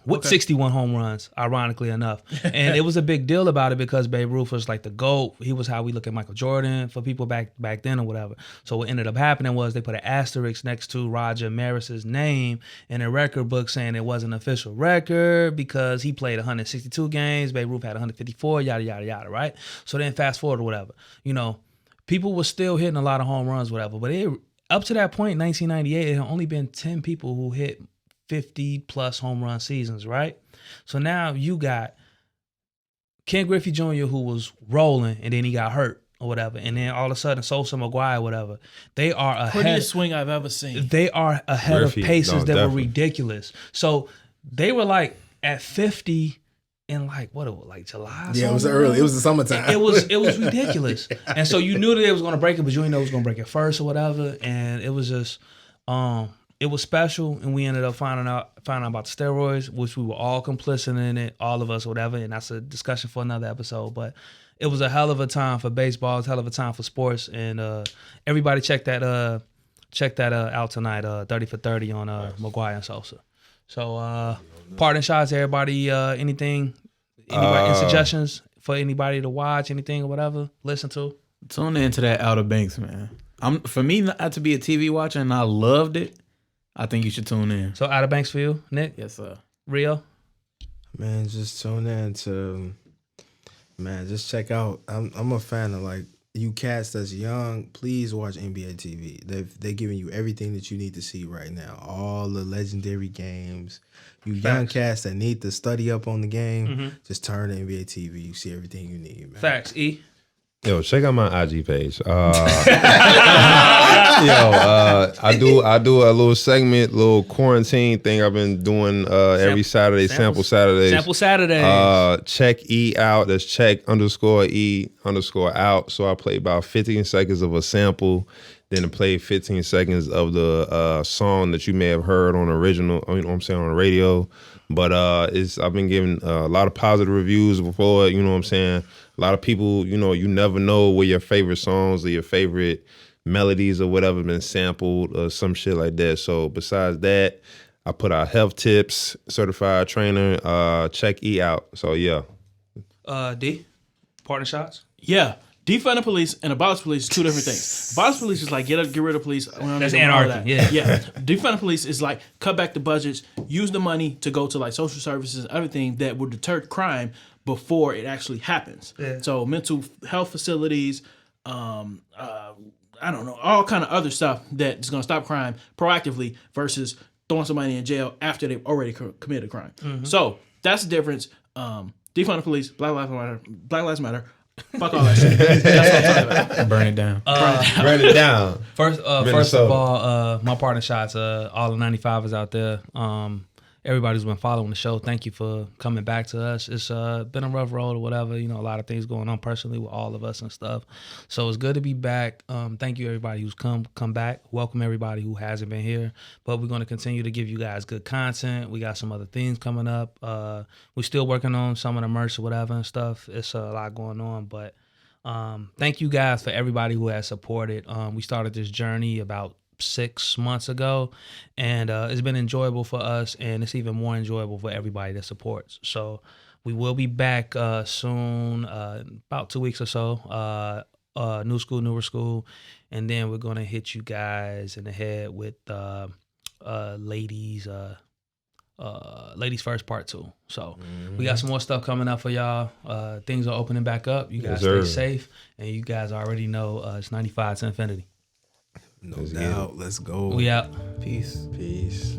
with 61 home runs, ironically enough. And it was a big deal about it because Babe Ruth was like the GOAT. He was how we look at Michael Jordan for people back then or whatever. So what ended up happening was they put an asterisk next to Roger Maris's name in a record book saying it wasn't an official record because he played 162 games. Babe Ruth had 154, yada, yada, yada, right? So then fast forward or whatever. You know, people were still hitting a lot of home runs, whatever, but up to that point, 1998, it had only been 10 people who hit 50-plus home run seasons, right? So now you got Ken Griffey Jr., who was rolling, and then he got hurt or whatever, and then all of a sudden Sosa, McGuire, whatever, they are ahead. Prettiest swing I've ever seen. They are ahead Murphy, of paces no, that definitely. were ridiculous. So they were like at 50 in like what it was like July. Yeah, it was something? early. It was the summertime. It was ridiculous, and so you knew that they was gonna break it, but you didn't know it was gonna break it first or whatever. And it was just, it was special, and we ended up finding out about the steroids, which we were all complicit in it, all of us, whatever. And that's a discussion for another episode. But it was a hell of a time for baseball, it was a hell of a time for sports, and everybody check that out tonight. 30 for 30 on McGuire and Sosa. So parting shots, everybody. Anything? Any suggestions for anybody to watch? Anything or whatever? Listen to? Tune into that Outer Banks, man. For me not to be a TV watcher, and I loved it. I think you should tune in. So Outer Banks for you, Nick? Yes, sir. Rio? Man, just tune in to, man, just check out. I'm a fan of like you cats that's young. Please watch NBA TV. They're giving you everything that you need to see right now. All the legendary games. You young cats that need to study up on the game, just turn to NBA TV. You see everything you need, man. Facts. E? Yo, check out my IG page. I do a little segment, little quarantine thing I've been doing every Saturday, Sample Saturdays. Sample Saturdays. Check E out. That's check_E_out. So I play about 15 seconds of a sample, then I play 15 seconds of the song that you may have heard on the original, you know what I'm saying, on the radio. But I've been getting a lot of positive reviews before, you know what I'm saying? A lot of people, you know, you never know where your favorite songs or your favorite melodies or whatever been sampled or some shit like that. So besides that, I put out health tips, certified trainer, check E out. So yeah. D? Partner shots? Yeah. Defund the police and abolish police is two different things. Abolish police is like get rid of police. That's anarchy. Yeah. Defund the police is like cut back the budgets, use the money to go to like social services and everything that would deter crime before it actually happens. Yeah. So mental health facilities, I don't know, all kind of other stuff that is going to stop crime proactively versus throwing somebody in jail after they've already committed a crime. So that's the difference. Defund the police, Black Lives Matter. Fuck all that shit. That's what I'm talking about. Burn it down. Burn it down. First of all, my partner shots, all the 95ers out there. Everybody who's been following the show, thank you for coming back to us. It's been a rough road or whatever. You know, a lot of things going on personally with all of us and stuff. So it's good to be back. Thank you everybody who's come back. Welcome everybody who hasn't been here. But we're going to continue to give you guys good content. We got some other things coming up. We're still working on some of the merch or whatever and stuff. It's a lot going on. But thank you guys for everybody who has supported. We started this journey about 6 months ago, and it's been enjoyable for us, and it's even more enjoyable for everybody that supports. So we will be back soon, about 2 weeks or so. New school, newer school, and then we're gonna hit you guys in the head with ladies first part 2. So we got some more stuff coming up for y'all. Things are opening back up. You guys stay safe, and you guys already know it's 95 to infinity. No doubt. Let's go. We out. Peace. Peace.